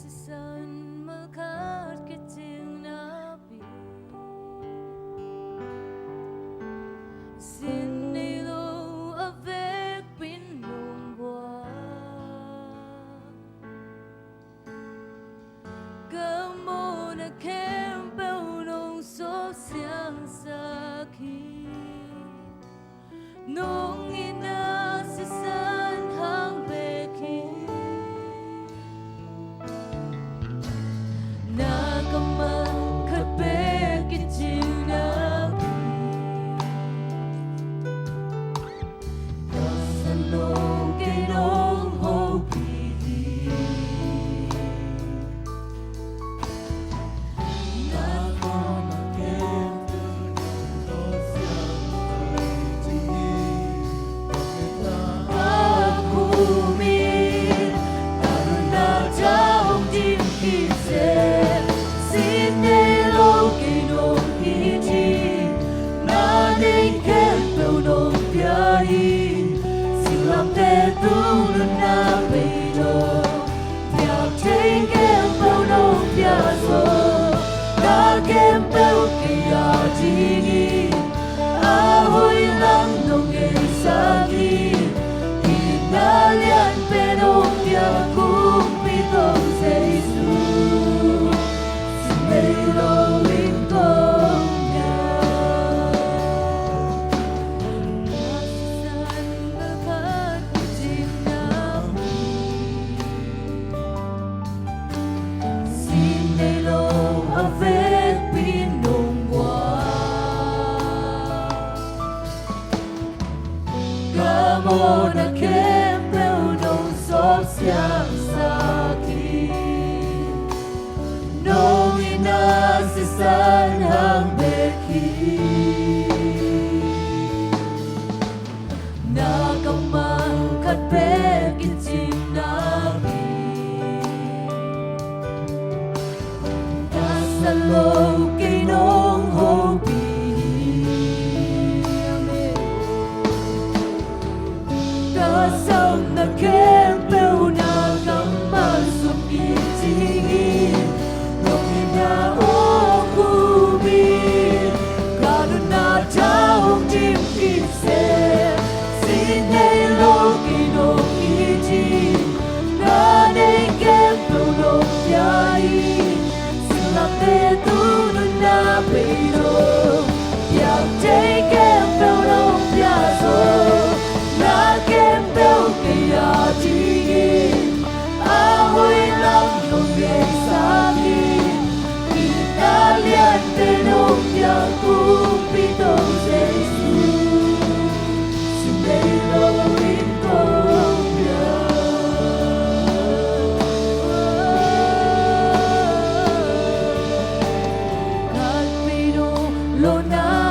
season makat kiting nabi xin đi lâu avec bên nồng hoa cơ mô na kem bao nồng số xiang sa khi nông ina season hang về khi Mona kem bao nồng xót xiang xa khi nông ina sẽ san hàng bề khi na cầm mang khát bề kinh chim na bi ta sa lâu cây nông hồ bi sông na kem bao na cầm mang sụp in chi nông na ô khu bi cả đôi na trao tim kim se xin đây lâu kỳ nông ý chi na đây kem bao nông nhai xin làm thế tu đôi na bị đổอยากใจแก้มเปล่าน้องยาโซนาแก้มเปล่าก็อยากจีอาหุยลังลงเรียนสามีอีตาเลียนเตน้องอยากกูปีโตเซซูสุดในโลกวินโตยาคัดปีโนโลนา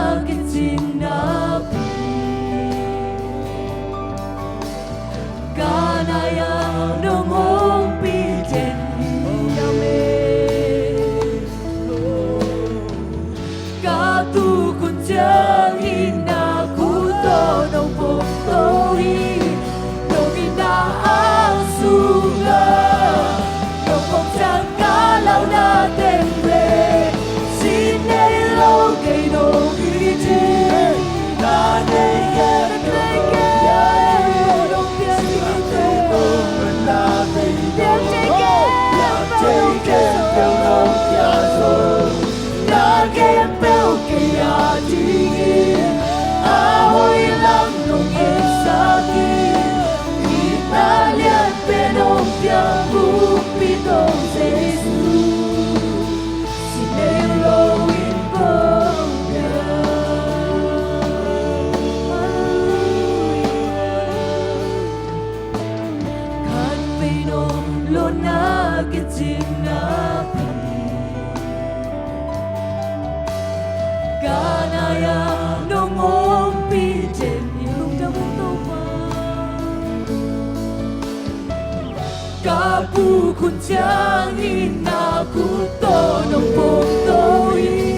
Kapu kuncangin aku tonong potoi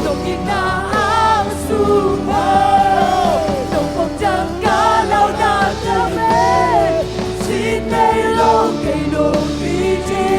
Tongin na ang sungai Tongpong jangkalau na kami Sinay long kay nong biji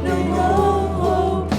No hope.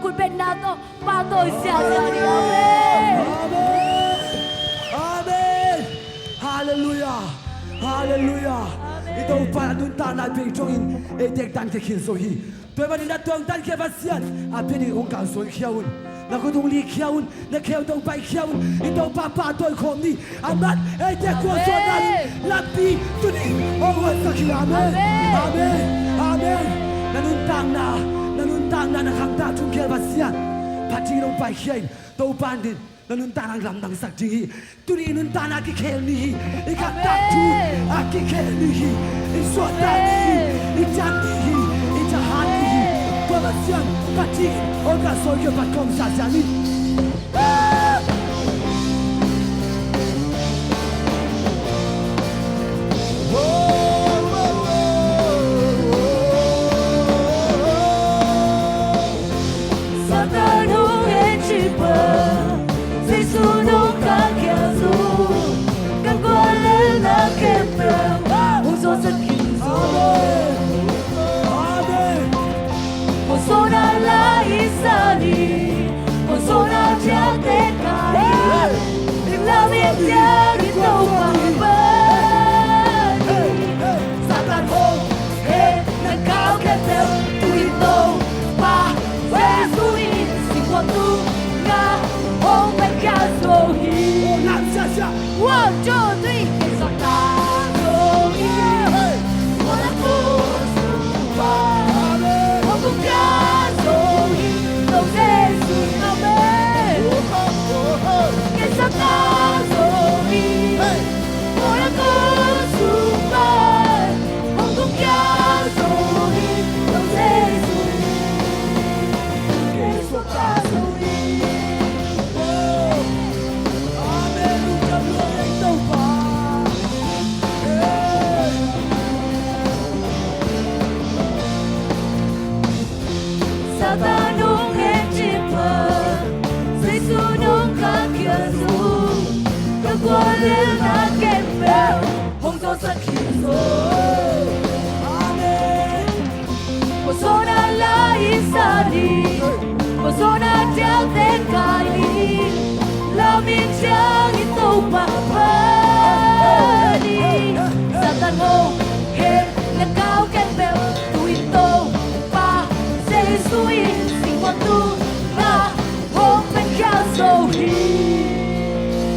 คุณเป็นนาโตปาโตเสียใจดิอาเมน Amen. Hallelujah. Hallelujah. Ito pa nun ta na ping trong in e dek dan ke khin so hi. Toi ba na tong dan ke basian. A pe ni ong ka so khiaun. Na ko tung li khiaun, na kheu tong pai khiaun. Ito pa toi khom ni. Amat e dek ko so dan la pi tu ni. O wa sa ki amen. Amen. Amen. Na nun tang na khang ta chung ke basian. Pati long pai khiain. To ban din nun ta nang lam nang sak ji tu ni nun ta na ki khel ni I ka ta tu a ki khel ni I so ta ni I chan ni I cha ha ni ko ba sian pa ti o ka so ke pa kom sa sa ni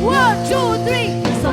One, two, three, it's a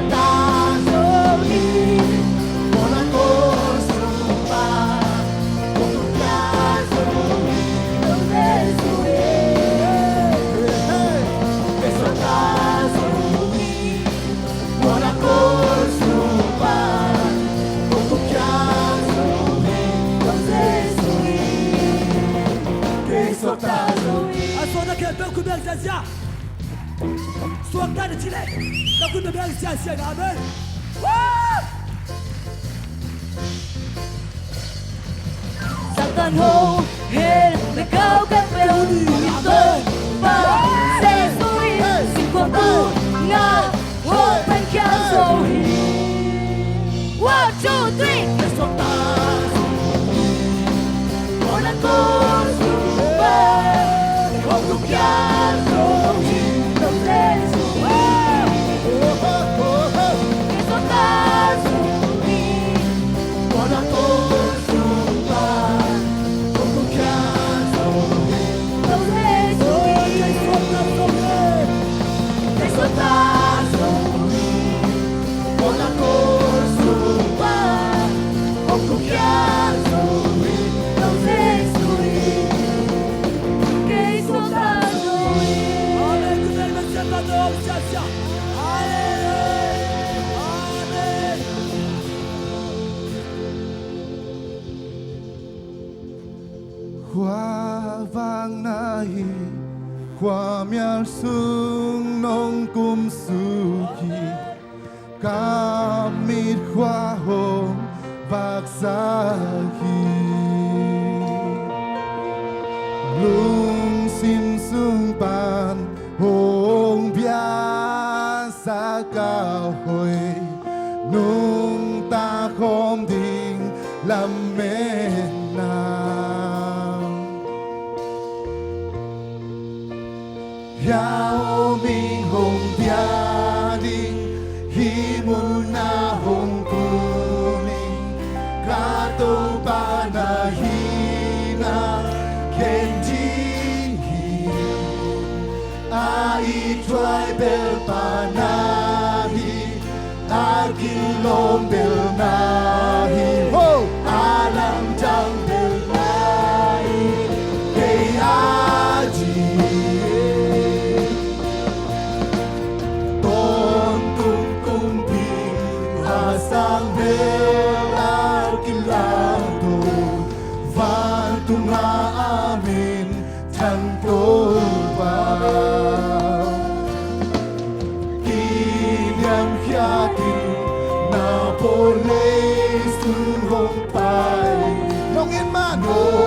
tàn hồn hết để cao các bèo đi tôi và sẽ suy xin con tu ngã hồn thành khan dầu hi 1, 2, 3 để sống ta con là con không cùng nhau dầu hi đâu sẽ suy để sống ta dầu hi con là con Hoa vàng nahi hoa mial sung nong kum suki kamit hoa hong vak sahi lung sim sung pan hong bia sa cao hoi nung ta khom ding lam men na Yao Minh Hồng Bia Đinh Hi Mun Na Hồng Tu Ninh Ca Tô Ba Na Hi Na Khen Ji Hi Ai Trai Bel Pa Na Hi A Kin Lom Bel Na Hi Ho A Lam Jang Bel Na Hi Kei A Ji sang bel arkilado van tunga amin tanto ba kinyam hyati na pole sun hong pai nong in man pai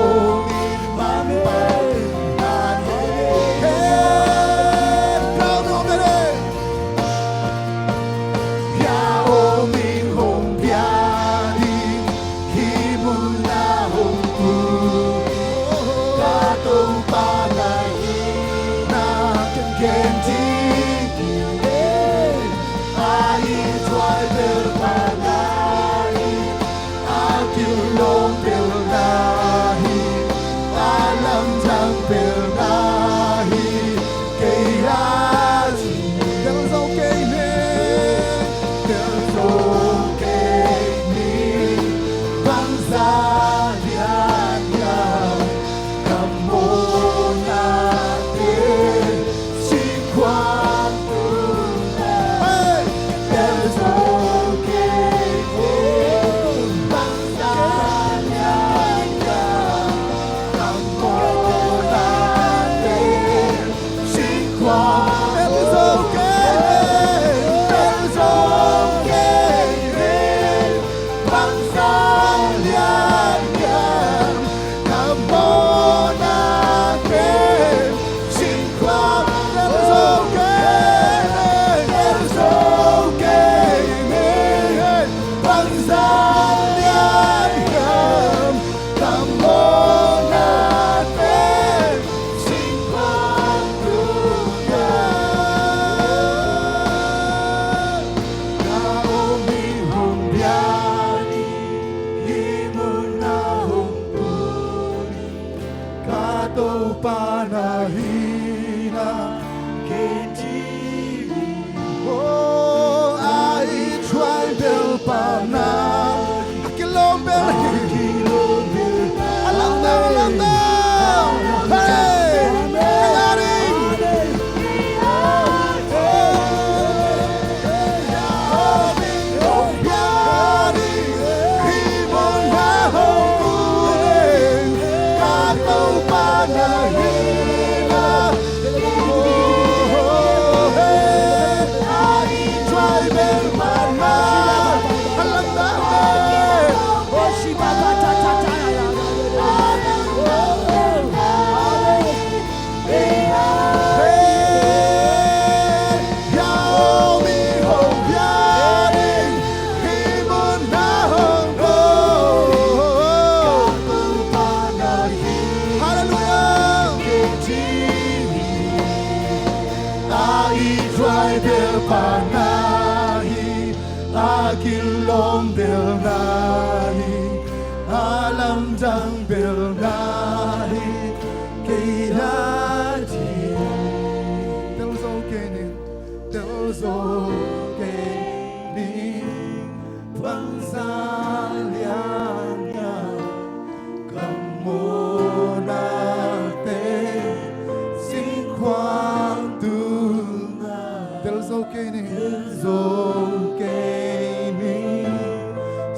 Bilnahi, alam dang Bilnahi, kailanti. Delzokenin, pangsalianya, kamonate, sinkwang tunga. Delzokenin,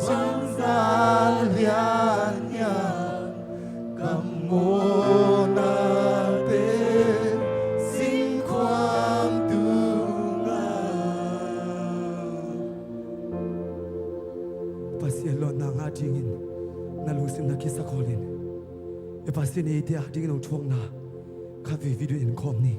pangsalianya, kamonate, sinkwang tunga. Pasielon na nga dingin nalusim na kisakolin. E pasien e dia dingin ng chuang na kavi video in kom ni.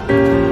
Hallelujah.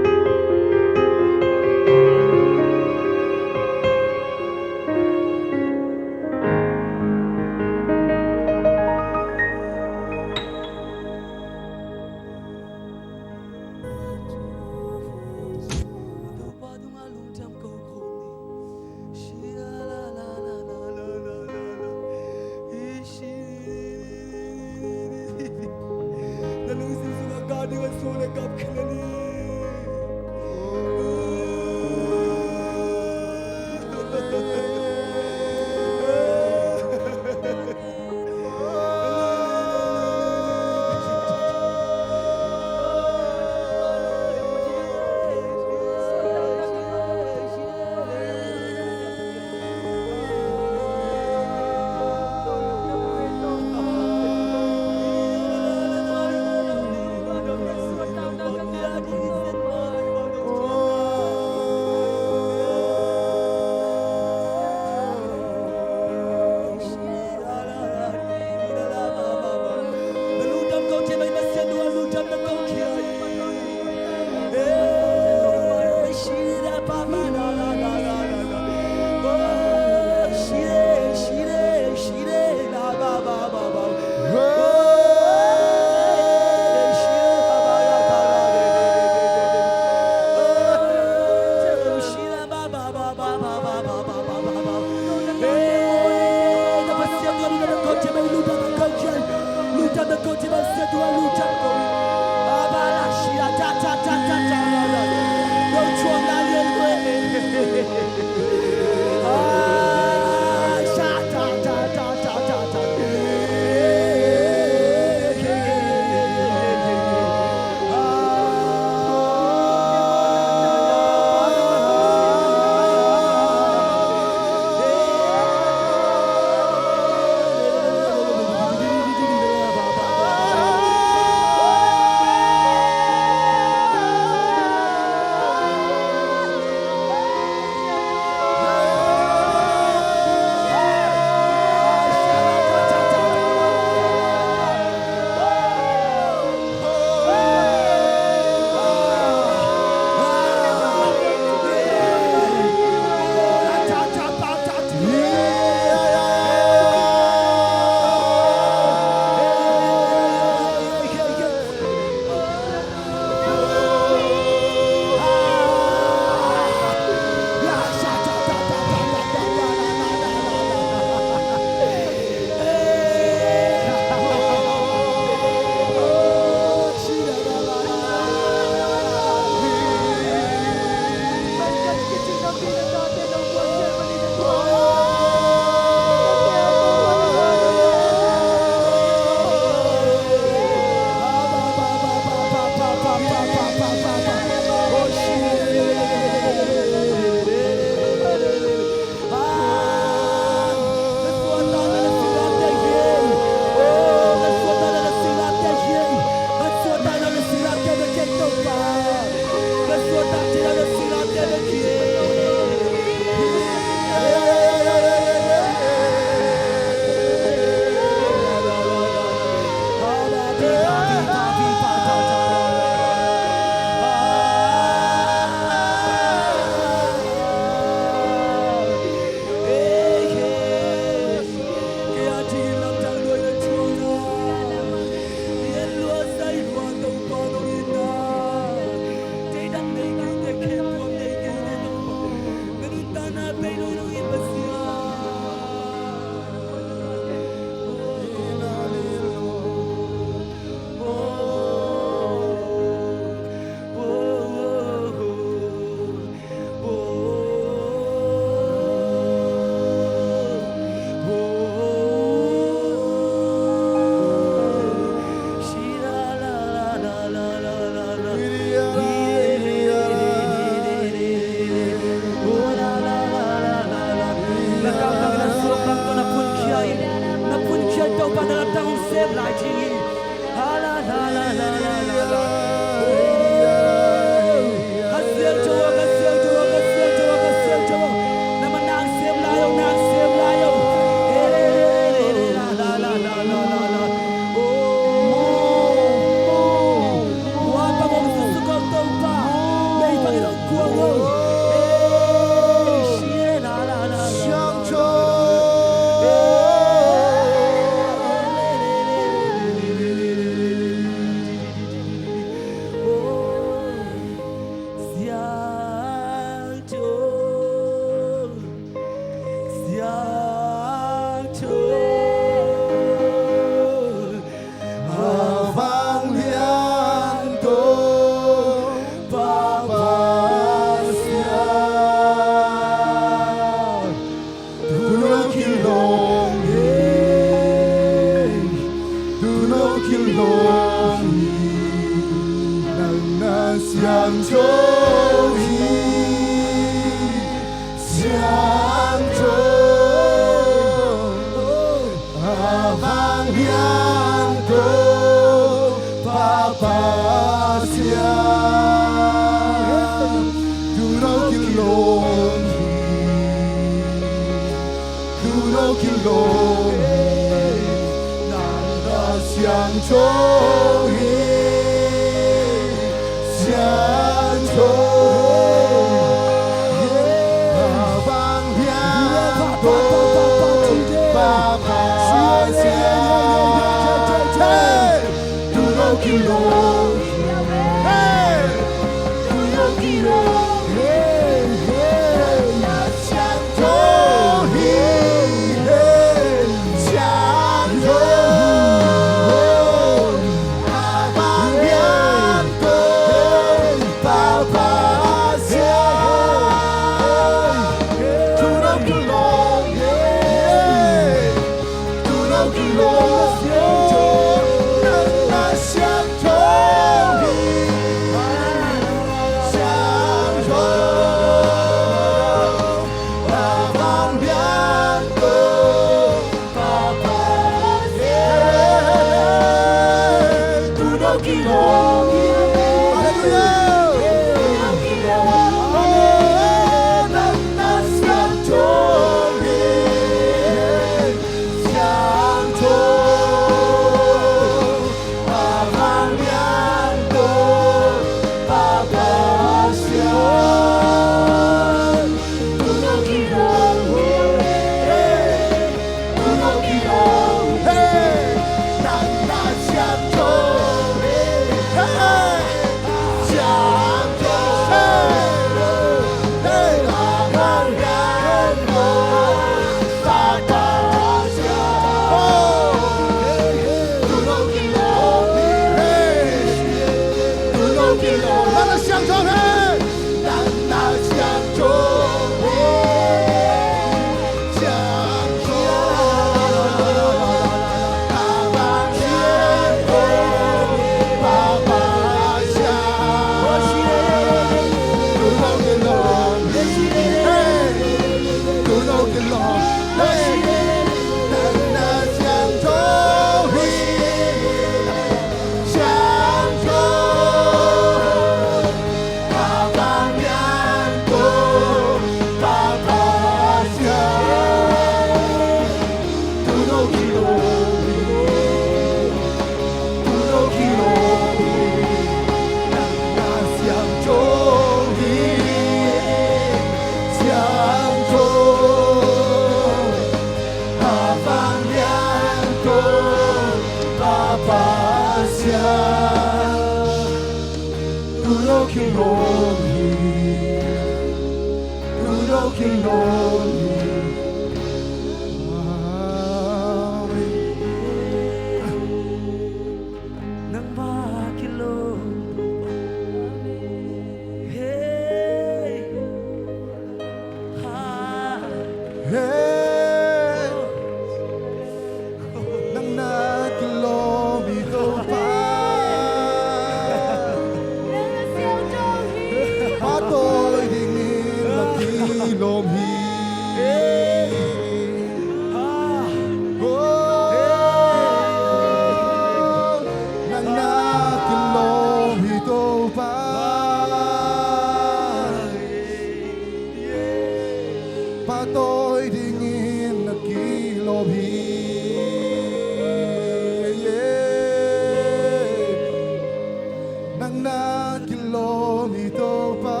Nang na kilomito pa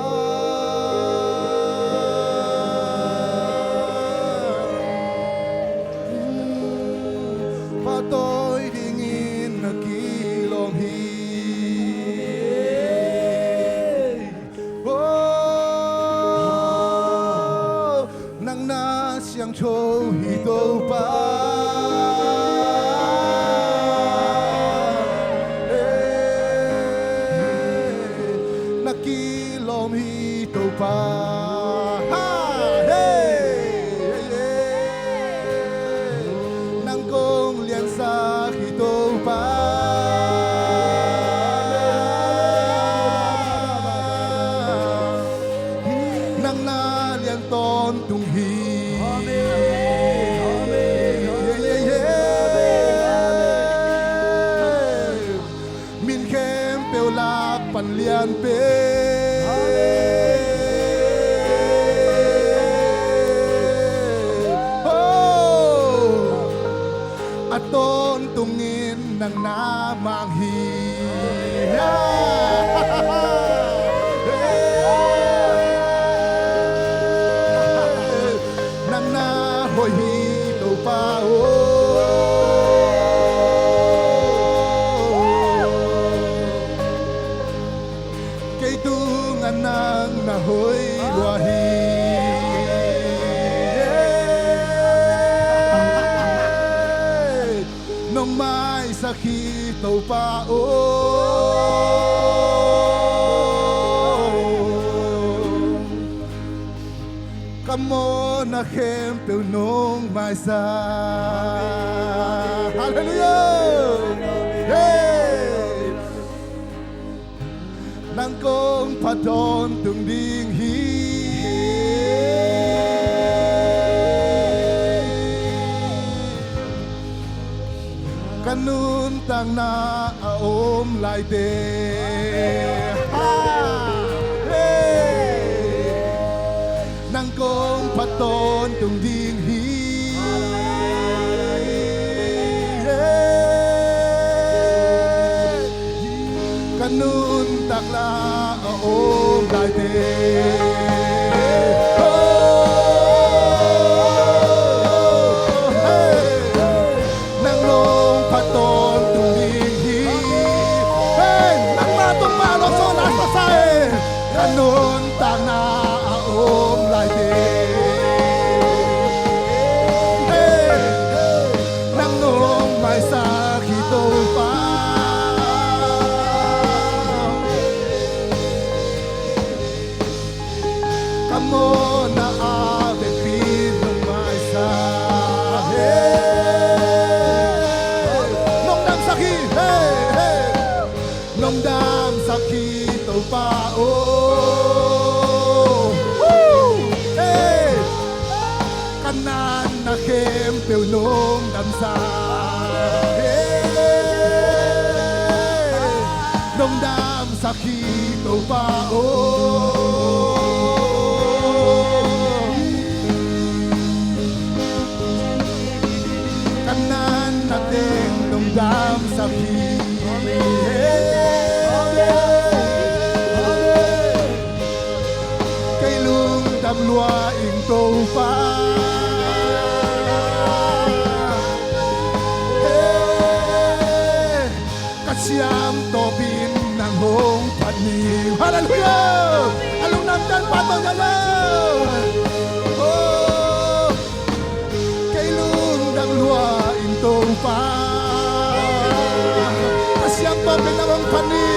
châu hi tô pa nakilom hi tô pa nang kong lian sa hi tô pa nang na lian ton tung hi min khem peo lak pan lian pe aton tungin nang namang hi nang na hoy hi tô pa kay tungan nang na hoy luahi nong mai sakit tô pa kamo na khem peu nong mai sa hallelujah hey nang kong paton tung ding hi kanun tang na aom lai te nang kong paton tung ding hi kanun tak la aom lai te nang long paton tung ding hi nang ma tung ma lo so la sa sa kanun tak na aom lai te nang nong mai sa khi tô pa kamo na ave pin nong mai sa nong dam sa khi nong dam sa khi tô pa kanan na khem peu nong dam sa nong dam sa khi tô pa kanan na teng nong dam sa khi kay lung dam lua ing tô pa siam to bin nang hong pani hallelujah alung nam dan patong yalo oh kay lung dang lua in to pa siam to bin nang hong pani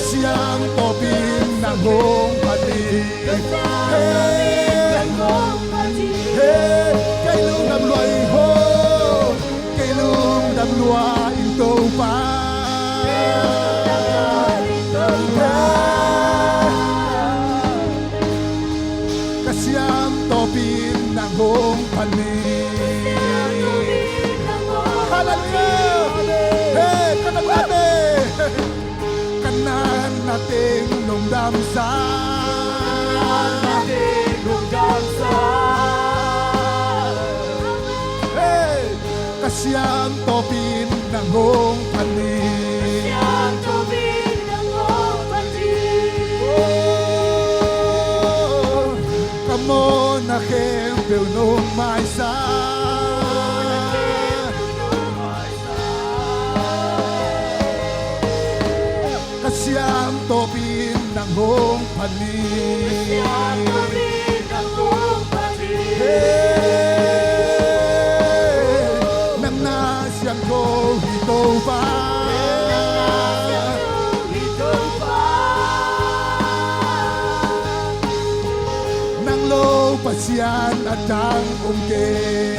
siam to bin nang hong pani kay lung dang lua ho đam lua in tô pa kasiam to pin nang hong pani hallelujah hey kanan natin nong dam sa kasiam to pin nang hong pani kamo na khem peu nong mai sa Kasyam topin ng hong panin Nang nasyang ko ito pa Nang lopasyan at ang umgay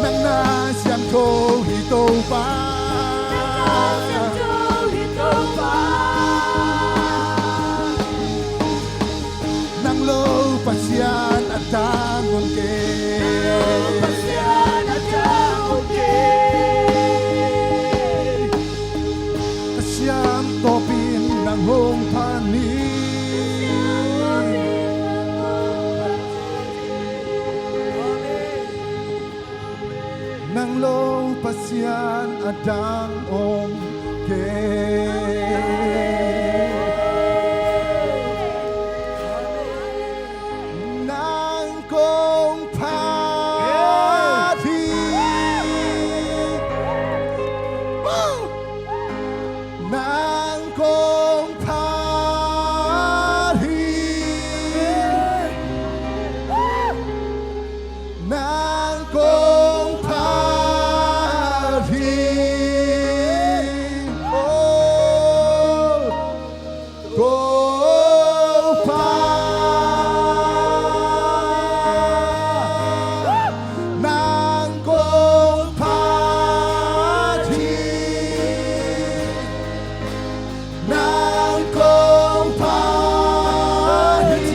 Nang nasyang ko ito pa Nang lopasyan at ang umgay Kasyang topin ng hong panin Nang lopasyan at ang Nang kong pati Nang kong pati Nang kong pati Oh Kong Nang kong pati Nang kong pati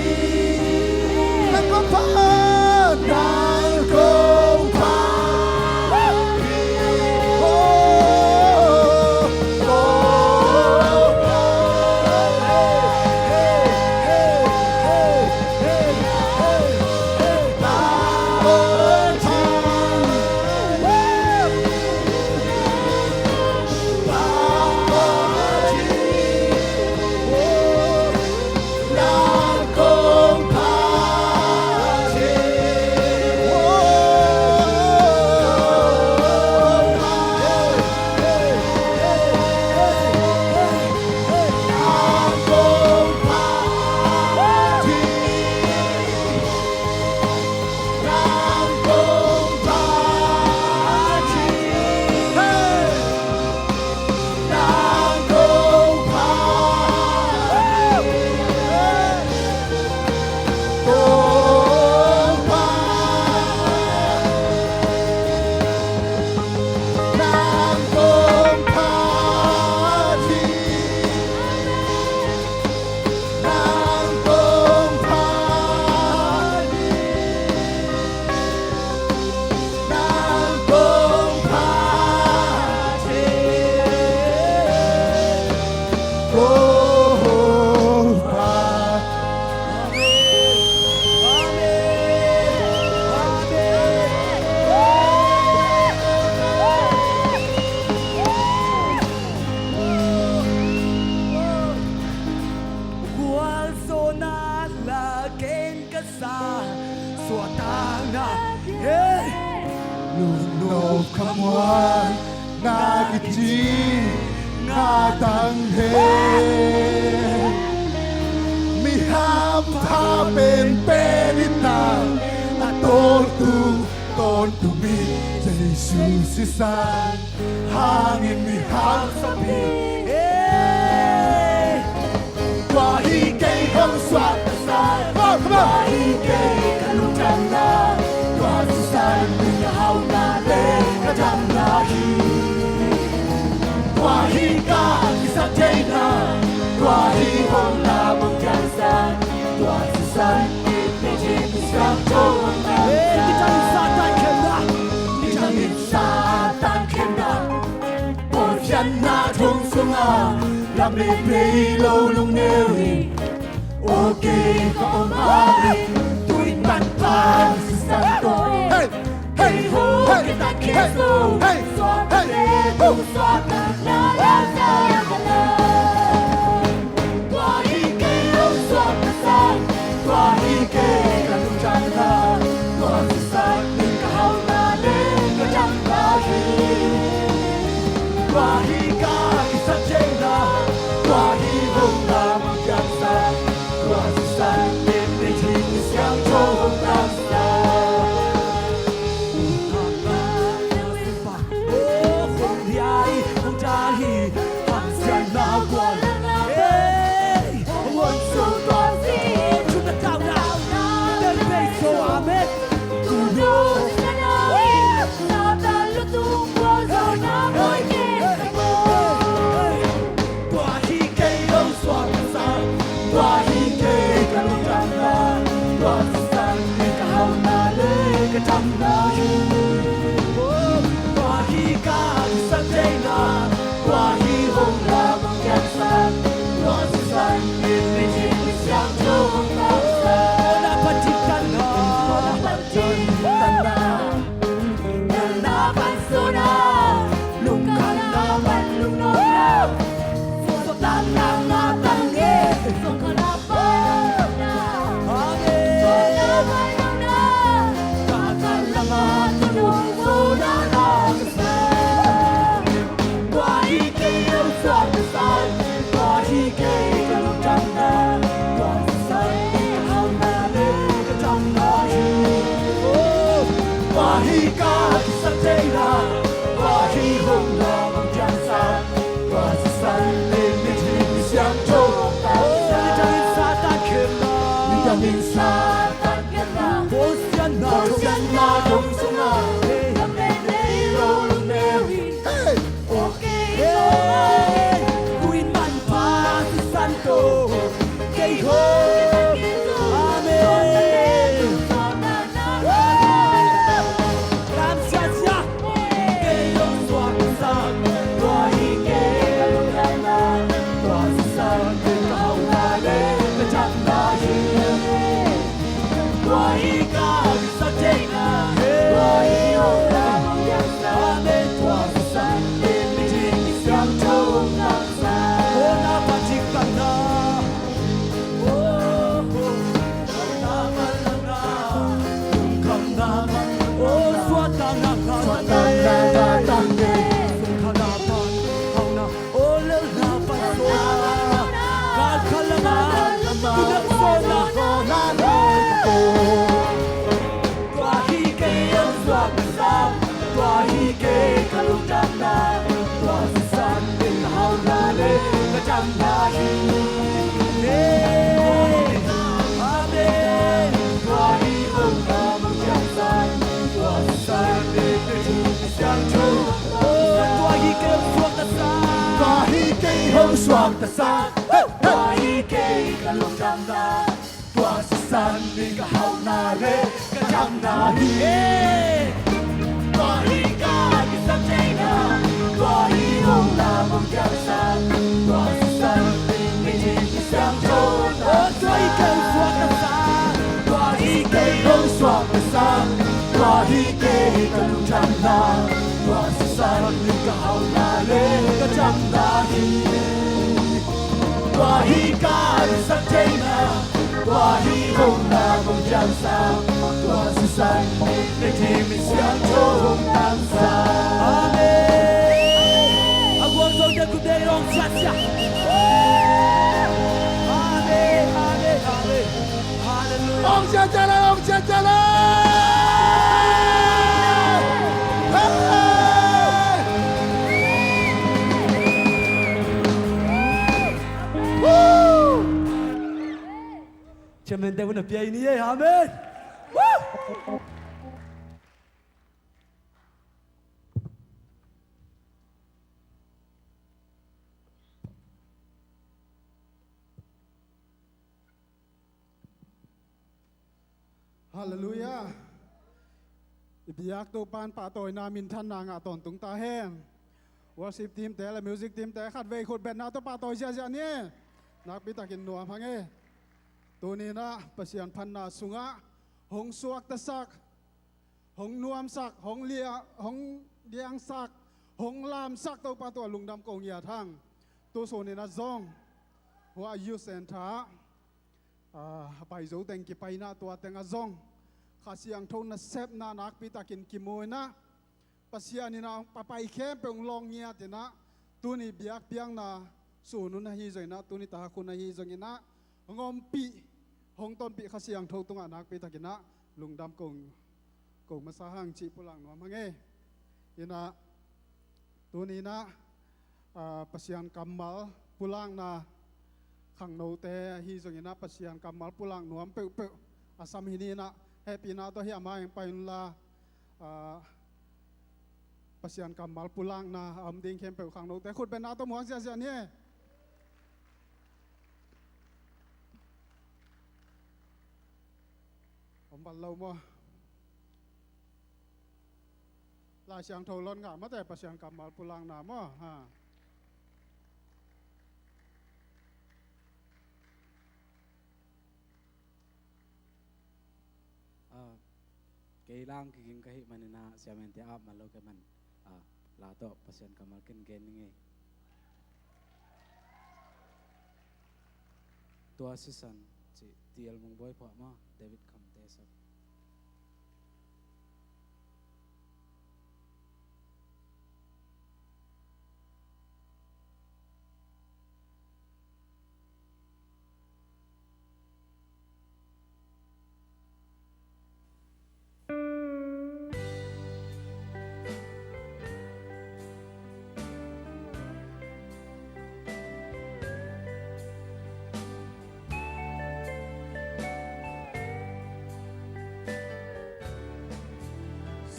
Nang kong pati Nang kong pati Lunob kamuan nagiti ngatanghe Mihampapen penitang Tontu mi Jesus isan Hangin miham sabi Wahikay hong swat asal Wahikay kalutang na Wasusan minyahaw na rin Kadang nahi Wahika ang isang na Wahihong lamang jansan Wasusan itmejit isang tawang Nitangin satan kena Nitangin satan kena Porfian na thong sunga Lam le play lâu lung neri Okay ko umari Tuwid man pa sa tôi Hey ho kita kiso Swat na leto swat na lalasa Tuahi kayo swat na san Tuahi kayo kalutang na Tuahi sa ning kahaw na rin Kadang sáng trông tua hi kêu xuống ta xa tua hi cây hông xoàng ta xa tua hi cây cả lùng đam na tua sa san đi cả hậu na rê cả trăm na hi tua hi ca đi sắp cháy na tua hi hồng là mong chạm xa tua sa san đi đi sáng trông tua hi kêu xuống ta xa tua hi cây hông xoàng ta xa tua hi cây cả lùng đam na tua sa san đi cả hậu na rê cả trăm na hi tua hi ca đi sắp cháy na tua hi hồng là mong chạm xa tua sa san để tìm mình sáng trông tan xa Amen. Agora só de cuidar de chacha. Amen, amen, amen. Hallelujah. ông cha cha lên ông cha cha lên Cha mình đang muốn bia ini, amen. Hallelujah. Ibiyak to pan pa toy namin than na nga ton tung ta hen. Worship team te la music team te khat ve khot bet na to pa toy sia sia ni. Nak pitakin nuam hange. Tuni na pasian phan na sunga hong suak ta sak. Hong nuam sak hong lia hong diang sak hong lam sak to pa to lungdam kong ya thang. Tu so ni na zong. Wa yu sen tha. Pai zo teng ki pai na tua teng azong khasiang thon na sep na nak pitakin kimoy na pasian ni na papai khem peng long nia te na tuni biak piang na sunu na hi zoi na tuni ta kun na hi zong na ngom pi hong ton pi khasiang tho tunga nak pitakin na lungdam kong masahang chi pulang no mangi ina tuni na pasian kamal pulang na khang no te hi zong ina pasian kamal pulang nuam pe pe asam hini na happy na to hi ama yang pain la pasian kamal pulang na am ding khem pe khang no te khut pe na to muang sia sia ni om bal lo mo la siang tho lon nga ma te pasian kamal pulang na mo ha cái lang cái kinh cái mình na xem mình áp mà lâu cái mình là to pasien kamal ken gen nghe tua season si tiel mong boy pa ma David kam te sab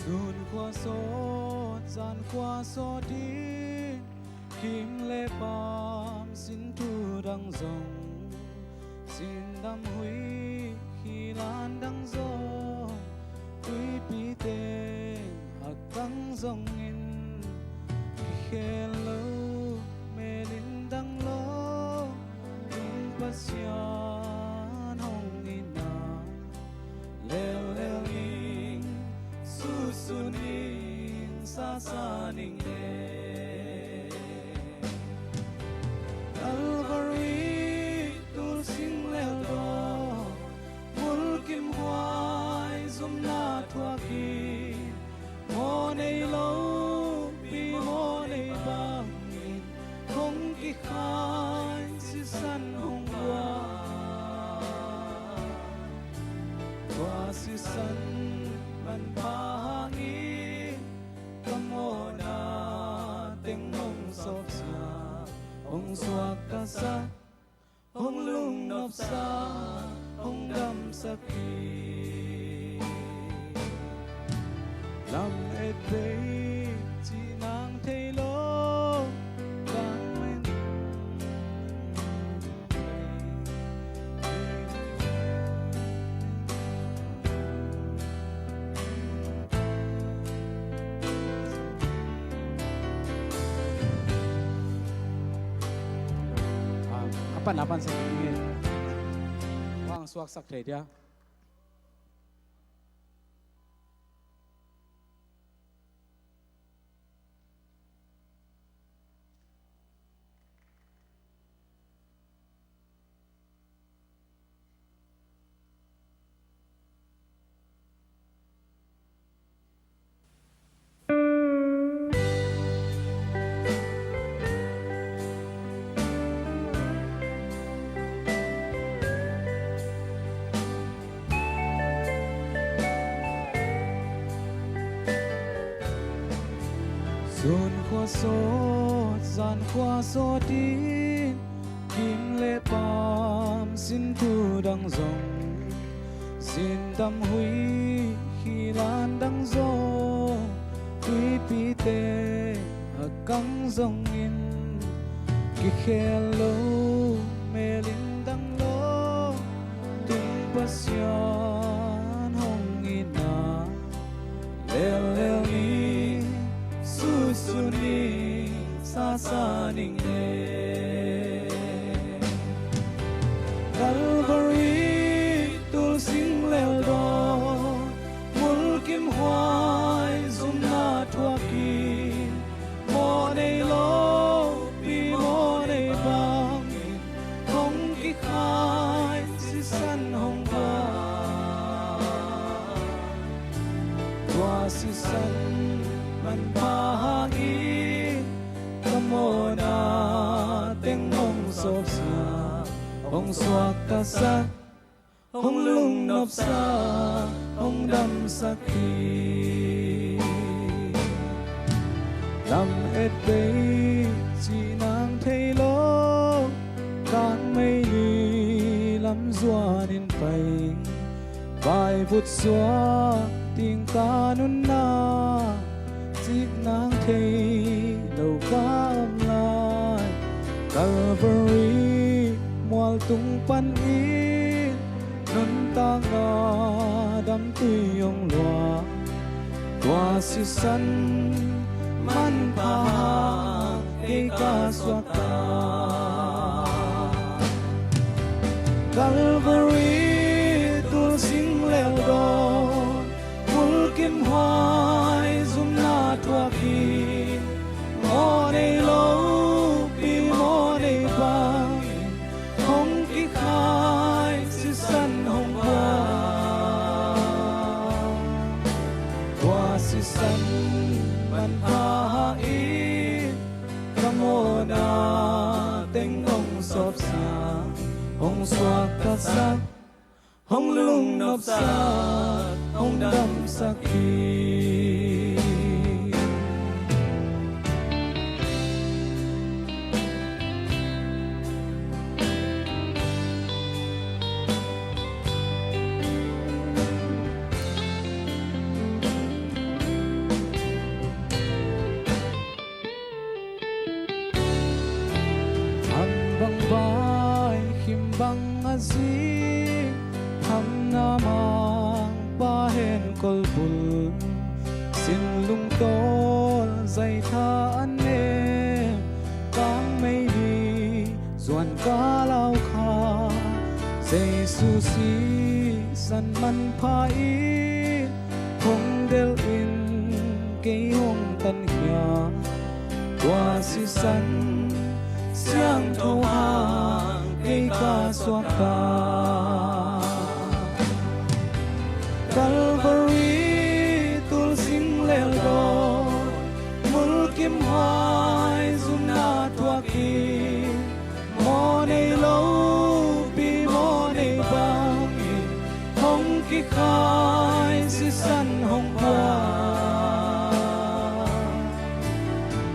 Dùn qua số gian qua số đi kim lệ bám xin thu đăng rồng xin đam huy khi lan đăng gió quý pi tên hạc đăng rồng in khe lâu mê linh đăng lô in pasian hong ina leo leo in susunin sa saning le Calvary tul sing leo do mul kim hoai zum na thua ki mo nei lo bi mo nei bang in không ki khai si san hong qua si san man pahangin kamona teng hong sop sia hong suak ka sa hong lung nop sa hong dam sakhi lam et bay pan apan sa kini wang suak sak thei dia Dồn qua số dàn qua số tin kim lệ bám xin thu đăng rồng xin tâm huy khi lan đăng gió quý pi tê ở căng rồng in kỳ khe lâu mê linh đăng lô tung passion hong ina leo leo ni Susuni sasaning e Calvary tul sing leo do mul kim hoai zum na thua ki mo nei lo pi mo nei bang hong ki khai si san hong ba tua si san man pahagi kamona teng hong sop sa hong suak ta sa hong lung nop sa hong dam sakhi lam et pe chi nang thei lo kan mei li lam zua nin pai vai vut xóa tiếng ca nun na chiếc nắng thấy lâu cam lại Calvary mual tung pan in nun ta nga đam tươi ông loa tua si san man pa cây ca xoa ta Calvary tul sing leo do mul kim hoai zum na thua ki mo nei lo pi mo nei bang hong ki khai si san hong ba tua si san man pa i kamona teng hong sop sa hong suak ta sa hong lung nop sa hong dam sakhi an bang bai him bang azi ham na mang ba hen kol bul xin lung tol dây tha an em kang mei đi duan ka lao kha dây su si san man pha in hong del in cây hong tan hia tua si san siang thâu hàng cây ca xoa ta Calvary tul sing leo do mul kim hoai zum na thua ki mo nei lo pi mo nei bang hong ki khai si san hong ba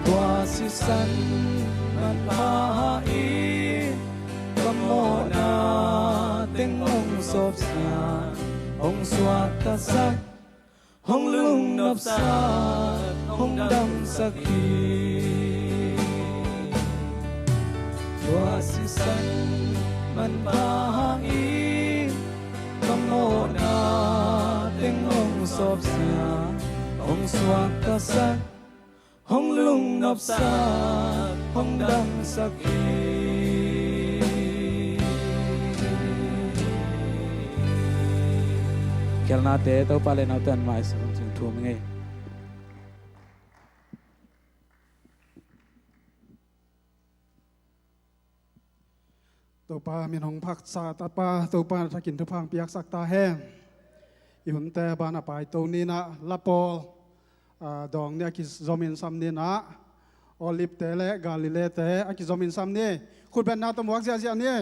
tua si san man pa i kamona teng hong sop sa hong suak ta sak hong lung nop sa hong dam sakhi tua si san man pa i kamona teng hong sop sa hong suak ta sak hong lung nop sa hong dam sakhi khelna te to pale na tan mai sa chung thum ngeตัวปลามีหงผักสาตาปลาตัวปลาถ้ากินทุกพังเปียกสักตาแห้งอีหุ่นแต่บานอไปตัวนี้นะละปอดองเนี่ยกิจอมินซัมนี่นะออลิฟเตเลกาลิเลเตกิจอมินซัมนี่คุณเป็นนาตมวักเสียนี่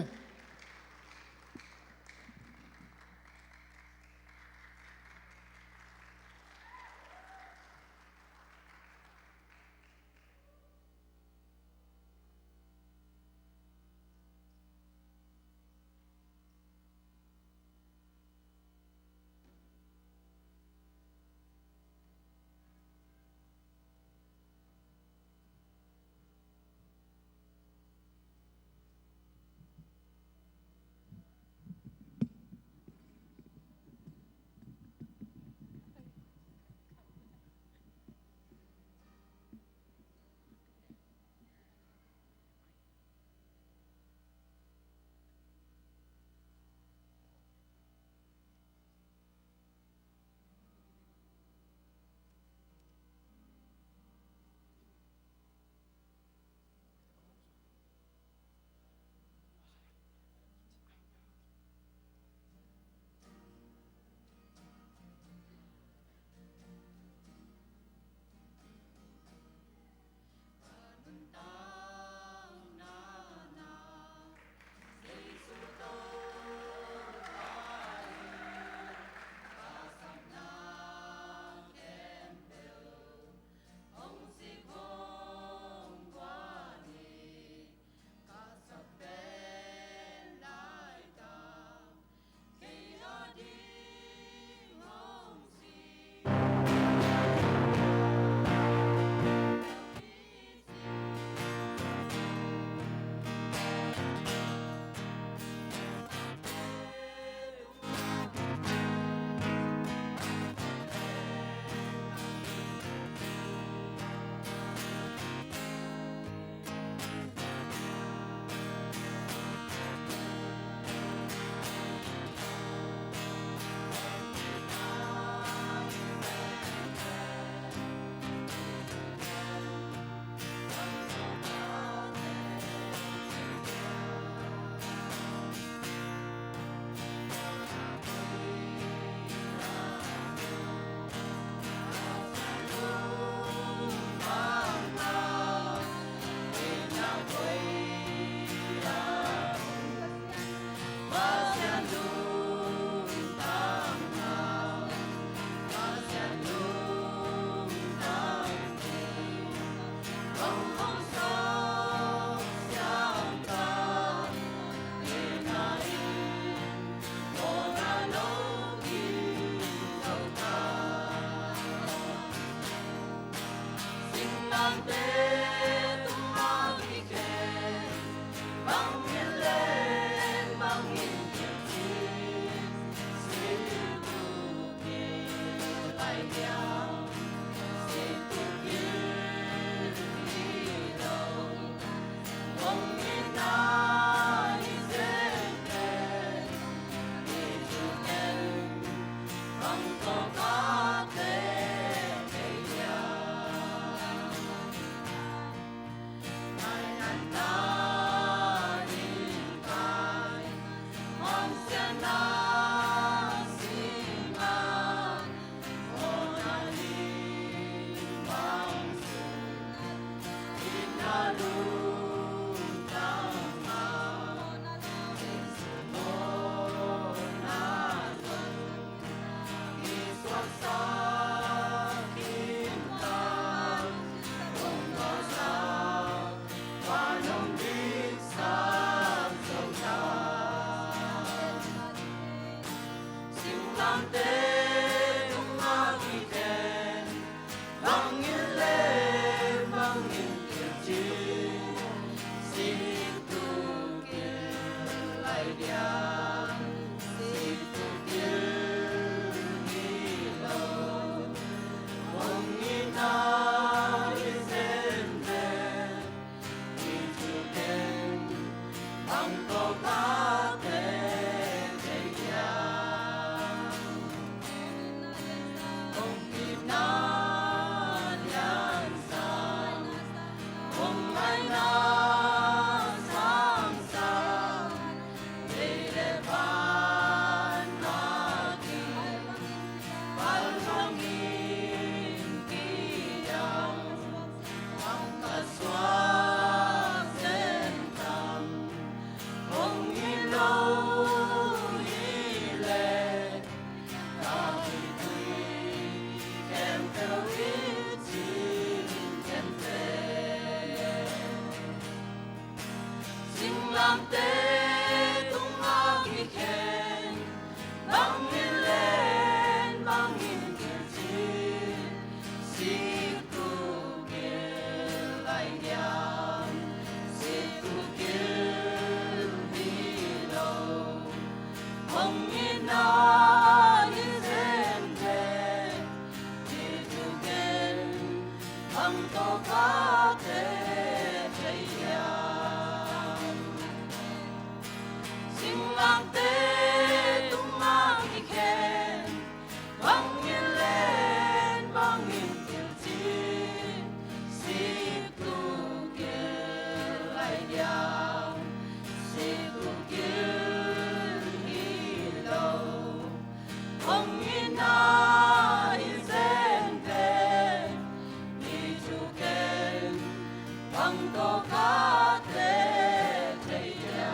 lang te tung agi khen bang in len bang in kil chi si tu kil lai diam si tu kil hi lo hong in na in zen te ti tu kil hang to ka te chai ya sing lang te tung mang i khen bang in len bang in kil chi si tu kil lai diam si tu kil hi lo hong in na in zen te ni chu ken bang to ka te chai ya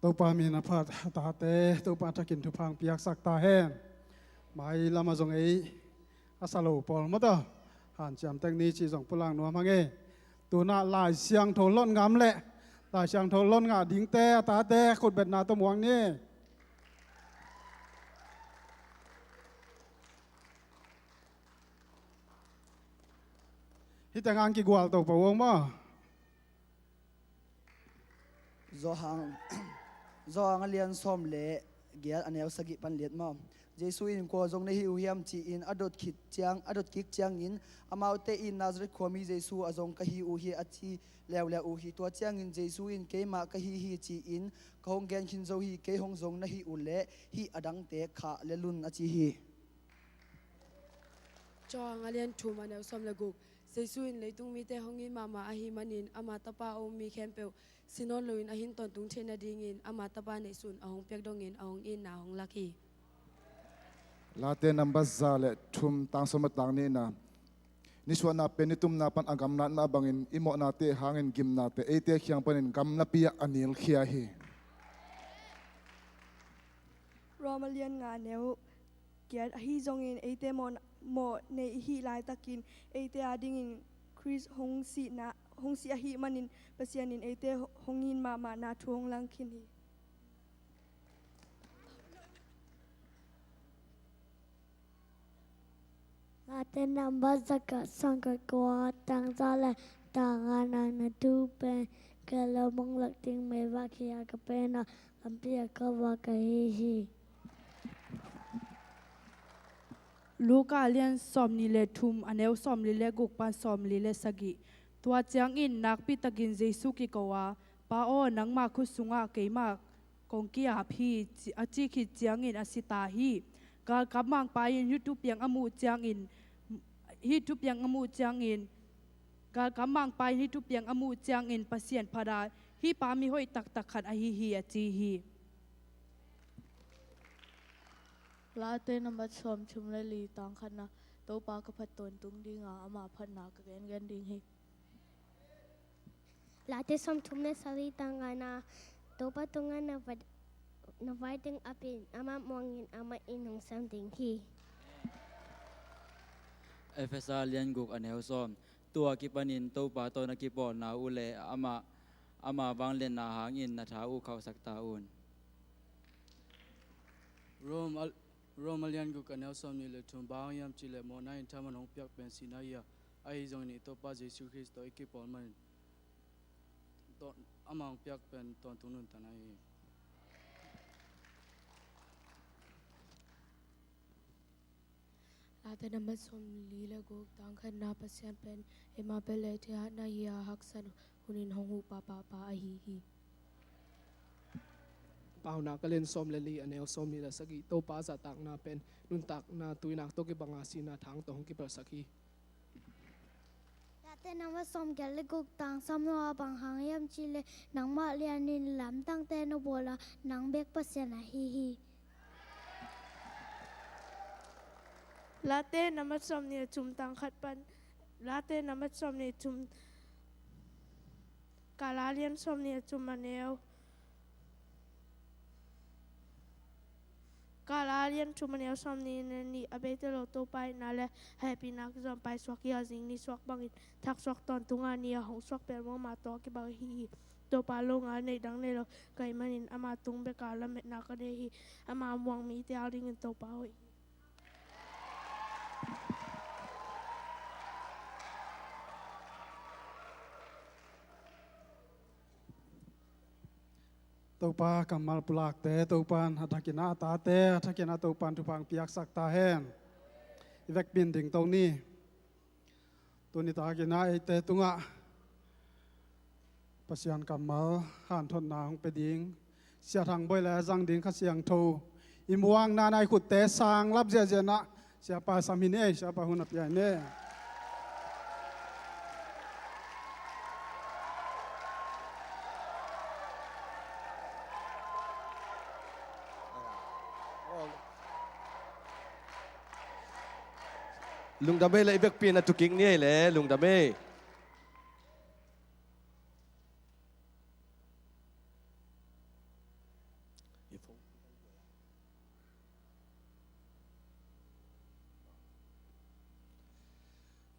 ตัวปามีนาพัดตาเตตัวปาจะกินทุพังเปียกสักตาแห้งไม่ละมาจงอาสาโลปอลมาต่อหันจำแตงนี้จีจงพลังนัวมังตัวน่าลายเสียงโถล้นงามเละลายเสียงโถล้นงาดิ้งเตตาเตขุดเบ็ดนาตัวมวงนี่ฮิตงานกี่กวาลตัวปะวงมั้ง zo hang lian som le gial anel sagi pan liet ma jesu in ko jong ne hi hiam chi in adot kik chiang in amaute in nazareth khomi jesu azong ka hi u hi achi lew u hi to chiang in jesu in ke ma ka hi chi in ka hong gen khin zo hi ke hong jong na hi u le hi adang te kha le lun achi hi cho ngalian thu manel som le guk jesu in leitung mi te hongin mama ahi manin ama tapa o mi khempeu sinon loin ahin ton tung thena dingin ama tapa nei sun ahong pek dongin ahong in na hong laki late number zale thum tang somat tang ni na niswana penitum na pan agam na bangin imo na te hangin gim na te ete khyang panin gam na pia anil khia hi Romalian nga neu kiat hi zongin ate mo ne hi lai takin ate ading in Chris hong si hi manin pasianin ate hongin mama na thuong lang khin hi Ate number zaka sangka kwa tang zale tangan na tupe kalau mong lakting may vakia kapena ampia kawa kahihi Luka lian som ni le thum aneu som li le guk pan som li le sagi tua chiang in nak pi takin jesu ki kawa pa o nang ma khu sunga ke ma kong ki a phi achi khi chiang in asita hi kal kamang pa in youtube yang amu chiang in youtube yang amu chiang in kal kamang pa in youtube yang amu chiang in pasien phada hi pa mi hoi tak tak khat a hi achi hi Late number som chumle li tang khana to pa ka phaton tung dinga ama phanna ka gen ding hi Late som tumne sali tangana topa tunga na fighting apin ama mongin ama inong something hi FSA lian guk aneu som tua ki panin to pa to na ki pol na ule ama wang len na hangin na tha u khau sak ta un Romalian guk anel som ni le thum bang yam chi le mo na in thaman hong pyak pen sina ya ai jong ni to pa jesu christ to ki pol man to amang pyak pen ton tunun tanai Late number som li le guk tang khana pasien pen ema pele the na ya haksan hunin hong hu pa a hi Pauna kalen som leli anel som ni la sagi to pa sa tak na pen nun tak na tuinak to ki banga sina thang to hong ki per saki Late number som gale guk tang som no bang hang yam chile nang ma lianin lam tang te no bola nang bek pasian hi Late number som ni chum tang khat pan Late number som ni chum kalalian som ni chum anel Kalalian chumanel som ni abete lo to pai na le happy nak zom pai swak ya jing ni swak bangin thak swak ton tunga ni hong swak per mo ma to ki bang hi to pa lo nga nei dang ne lo kai manin ama tung be ka la met na ka de hi ama muang mi te aling to pa hoiตัวปากำมัลปลากเตตัวปานหัตถกินาตาเตหัตถกินาตัวปานทุพังเปียกสักตาแห้งอีเวกบินถึงตรงนี้ตัวนี้ตากินาไอเตตุงะปัสยันกำมัลหันทนนาของไปดิงเสียทางบ่อยแล้วจังดิงขัดเสียงโทอิมวางนานายขุดเตสางรับเจนะเสียปาสามินเอเสียปาหุนับใหญ่เน่ลุงดาเบ้เลยเบกปีนตุกิงนี่แหละลุงดาเบ้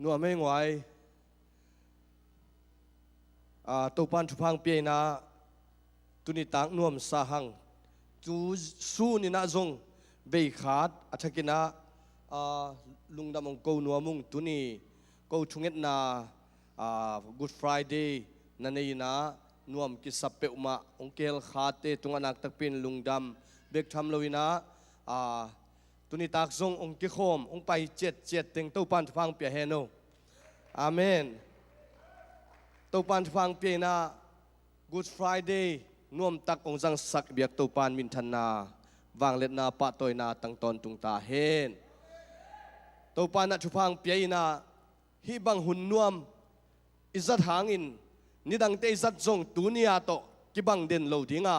นัวไม่ไหวตัวปันทุพังเปียนะตุนิตังนวมสาหังจูสู้นี่นะจงเบยขาดอัฐกินะลุงดำองกูนัวมุงตุนีกูชุงเอ็ดนาGood Friday นั่นเองนะนวมกิสับเปอุมาองเกลขาดเตตุงอนักตักปินลุงดำเบกทำเลยนะตุนิตักจงองกิโคมองไปเจ็ดเต็งตัวปันทุพังเปียเฮโนอาเมนตัวปันทุพังเปียนะ Good Friday นวมตักองจังสักเบียกตัวปันมินทันนาวางเล็ดนาปะตอยนาตั้งตอนตุงตาเฮนตัวปันนัทุพังเปียนะฮิบังหุ่นนวมอิจัดหางอินนิดังเตอิจัดจงตูเนียโตกิบังเด่นโลดิงา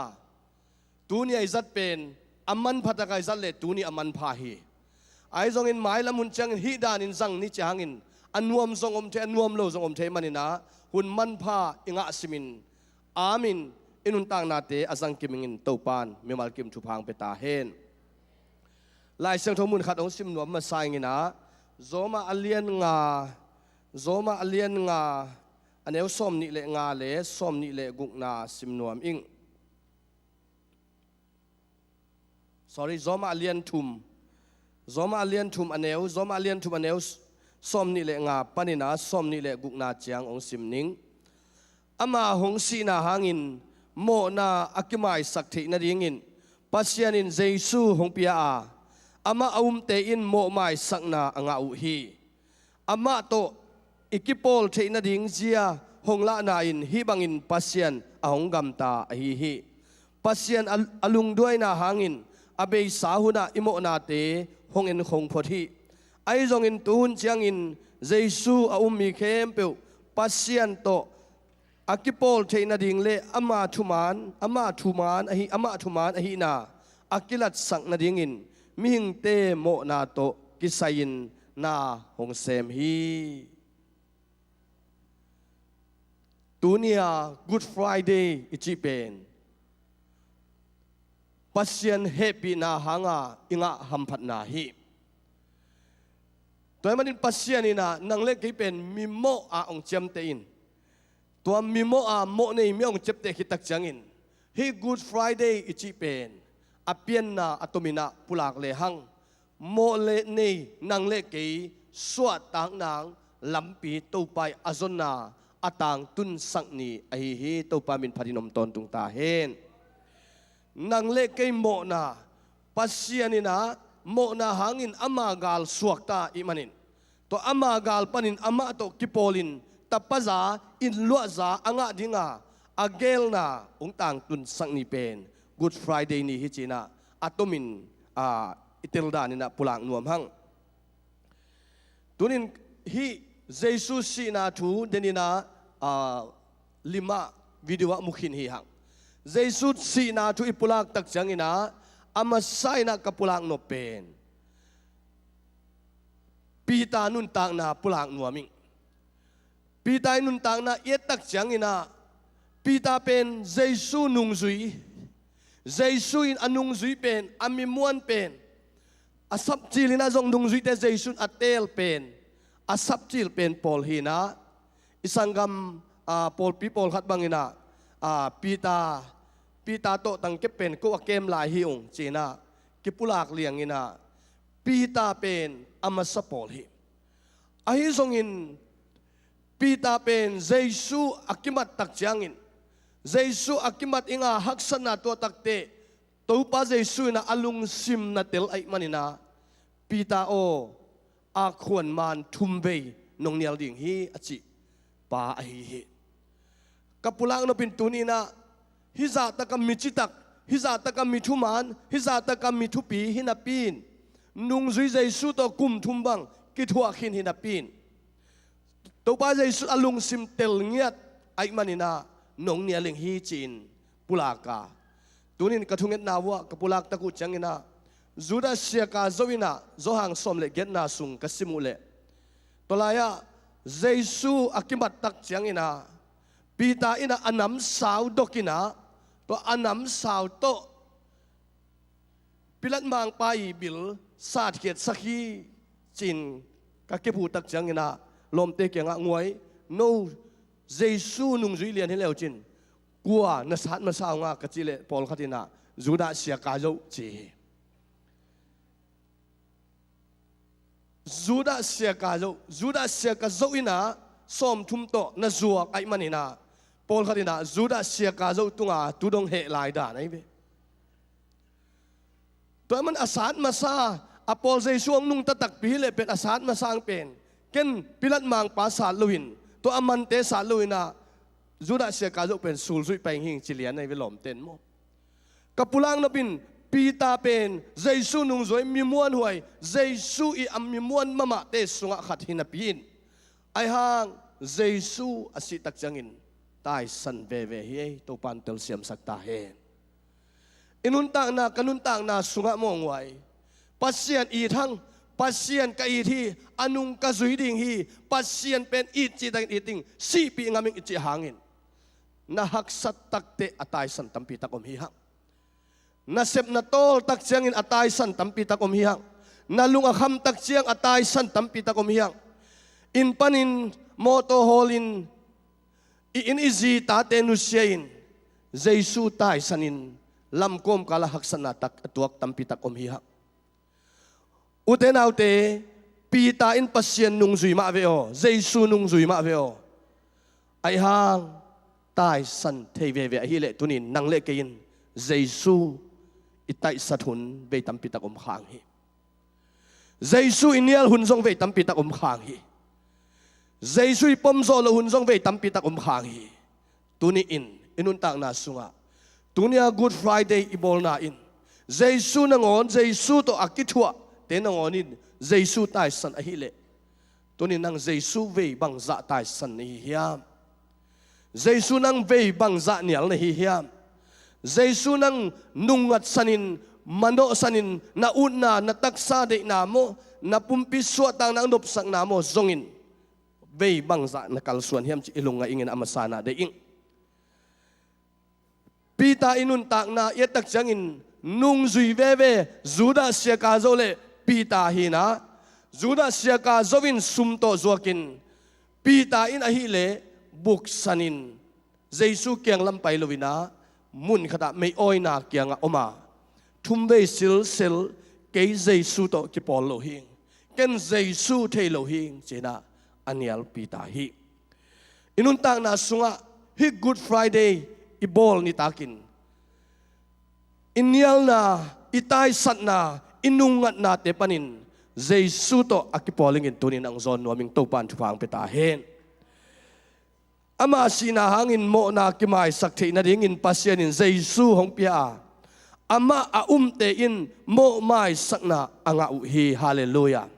ตูเนียอิจัดเป็นอามันพัตกายจัดเลตูนีอามันพาฮีไอจงอินหมายละมุนจังฮิดานินจังนิจหางอินอันนวมจงอมเทอันนวมโลจงอมเทมันนี่นะหุ่นมันพาอิงะสิมินอามินอินุนต่างนาเตอสังกิมิงินเต้าปานเมมัลกิมทุพังเปตาเฮนลายเสียงทมุนขัดองสิมนวมมาใส่งินะโซมาอเลียนงาอันเอวส้มนี่เลงาเลส้มนี่เลกุกนาสิมนวมอิง sorry โซมาอเลียนทุมอันเอวส้มนี่เลงาปานินาส้มนี่เลกุกนาเจียงองสิมนิงอามาหงสีนาหางินโมนาอักิมายสักทีนาดิงินปัสยานินเจซูหงเปียอามาอุมเตอินโมไมสักนาอ่างอุฮีอามาโตอิกิปอลเทนาดิงเจียหงละนาอินฮิบังอินปัสยันอาหงกัมตาฮิปัสยันอลุงด้วยนาหางินอาเบยสาหุนาอิโมนาเตหงอินหงพอทีไอจงอินตูนเจียงอินเจซูอาอุมมีเข้มเปียวปัสยันโตอากิปอลเทนาดิงเลอามาทุมานอหินาอากิลัดสักนาดิงอินมิหิงเตโมนาโตกิไซยินนาหงเซมฮีตูเนีย Good Friday อิจิเป็นปัสยันเฮปีนาหางาอิงะหัมพัดนาฮีตัวมันปัสยันนี่นะนังเล็กที่เป็นมิโมอาองเจมเตอินตัวมิโมอาโมในมิองเจ็บเตคิตักจังอินฮี Good Friday อิจิเป็นอาเปียนนาอัตมินาปุลากเลหังโมเลนีนังเลกีสวดต่างนางลำปีตูไปอาซนาอาต่างตุนสักนีไอฮีตูปามินพดินมตนตุงตาเฮนนังเลกีโมนาปัสยานินาโมนาหางินอามากาลสวกตาอิมันินตัวอามากาลปนินอามาโตกิโปลินตัปปะจาอินลัวจาอ่างดิงาอาเกลนาองต่างตุนสักนีเป็น Good Friday นี่ฮิจินะอัตมินอิเตลดานินะปุลังนวมหังตุนินฮิเจสุสีนาทูเดนินะลิมาวิดีโอมุขินฮิหังเจสุสีนาทูอิปุลักตักจังอินะอามาไซนะกับปุลังโนเป็นปีตานุนต่างนาปุลังนวมิงปีตานุนต่างนาเอตักจังอินะปีตาเป็นเจสุนุงซุยเจสุอินอนุงซุยเป็นอามิมวนเป็นอาสับจิลินาจงนุงซุยแต่เจสุอัตเตลเป็นอาสับจิลเป็นปอลฮีนะอิสังกัมปอลปีปอลขัดบังอินะปีตาโตตังเก็บเป็นก็ว่าเกมลายฮิองจีน่ากิปุลากเลียงอินะปีตาเป็นอามาสปอลฮีอาฮิจงอินปีตาเป็นเจสุอักิมัดตักจังอินเจสุอักิมัดอิงาฮักษณะตัวตักเตตัวป้าเจสุนะอลุงซิมนาเตลไอมันอินะปีตาโออาขวนมันทุมเบยนงเนียลดิ่งฮีอจิป้าไอฮีกับปุลังนปินตุนีนะฮิซาตะกัมมิจิตักฮิซาตะกัมมิทุมานฮิซาตะกัมมิทุปีฮินาปีนนุงซุยเจสุตัวกุมทุมบังกิทัวขินฮินาปีนตัวป้าเจสุอลุงซิมเตลเงียดไอมันอินะนงเนียลิงฮีจีนปุลากาตุนินกระทุงเงินนาวะกับปุลากตะกุจังอินะจูดาเสียกาโจวินะโจหังสมเลเกตนาสุงกัสิมุเลตัวลายะเจสุอากิมัดตักจังอินะปีตาอินะอันน้ำสาวดกินะตัวอันน้ำสาวโตปิลัดมังไปบิลซาดเกียรสักฮีจีนกักเก็บหูตักจังอินะ lom te kia ngã nguai no Giêsu nung duy liền thế leo chin qua na sát mà sao ngã cái chi lệ Paul khatina Judas sia ka zo chi Judas sia ka zo ina som thum to na zuak ai manina Paul khatina Judas sia ka zo tunga tudong he lai da nai ve to man asat masa apol Giêsu ang nung tatak pi le pet asat masang pen ken pilat mang pa sa luin to aman te sa luina Judas sia ka zo pen sul zui peng hing chilian nai ve lom ten mo kapulang na pin pita pen Giêsu nung zoi mi muan huai Giêsu i am mi muan mama te sunga khat hinapin ai hang Giêsu asi tak changin tai san ve ve hi to pan tel siam sak ta he inuntang na kanuntang na sunga mo ngwai pasien i thang pasien ka i thi anung ka zui ding hi pasien pen i chi dang i ting si pi ngaming i chi hangin na hak sat takte atai san tampi takom hi hang na sep na tol tak chiang in atai san tampi takom hi hang na lunga kham tak chiang atai san tampi takom hi hang in panin moto holin in izi ta te nu sein Giêsu tai sanin lam kom kala hak sana tak atuak tampi takom hi hang uten autte pita in pasien nung zui ma veo Giêsu nung zui ma veo ai hang tai san thei ve ve hi le tunin nang le kein Giêsu itai sathun ve tampi takom khang hi Giêsu inial hun zong ve tampi takom khang hi Giêsu pom zo lo hun zong ve tampi takom khang hi tuni inun tak na sunga tunia Good Friday ibol na in Giêsu nangon Giêsu to akithua te nangon in Giêsu tai san a hi le tunin nang Giêsu ve bang za tai san hi hiam Giêsu nang ve bang za nial na hi hiam Giêsu nang nungat sanin mano sanin na una na taksa de na mo na pumpi suatang nang nop sang na mo zongin ve bang za na kalsuan hiam chi ilunga ingin amasana de ing pita inun tak na yetak changin nung zui ve ve Judas sia ka zo le pita hina Judas sia ka zovin sumto zuakin pita in ahi le buk sanin Giêsu kiang lampai lovina mun khata mei oi na kianga oma thum ve sil sel ke Giêsu to ki pol lo hing ken Giêsu thei lo hing chena anial pita hi inun tang na sunga hi Good Friday ibol ni takin inial na itai sat na inungat na te panin Giêsu to akipoling in tunin ang zon waming topan thupang peta hen ama sina hangin mo na kimai sakthi na ding in pasien in Giêsu hong pia ama a te in mo mai sakna anga u hi hallelujah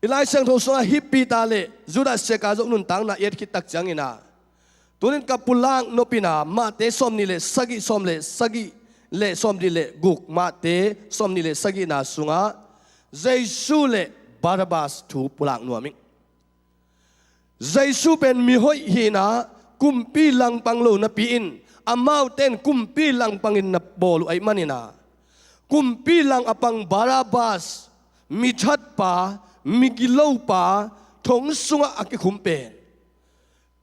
ilai sang tho so hippi ta le Judas se ka zo nun tang na yet ki tak changina tunin kapulang no pina ma te som ni le sagi le som ni le guk ma te som ni le sagi na sunga Giêsu le Barabas thu pulang nuaming Giêsu pen mi hoi hina kumpi lang panglo na piin amau ten kumpi lang pangin na bolu ay manina kumpi lang apang Barabas mi chat pa mi gilaw pa thong sunga akikumpen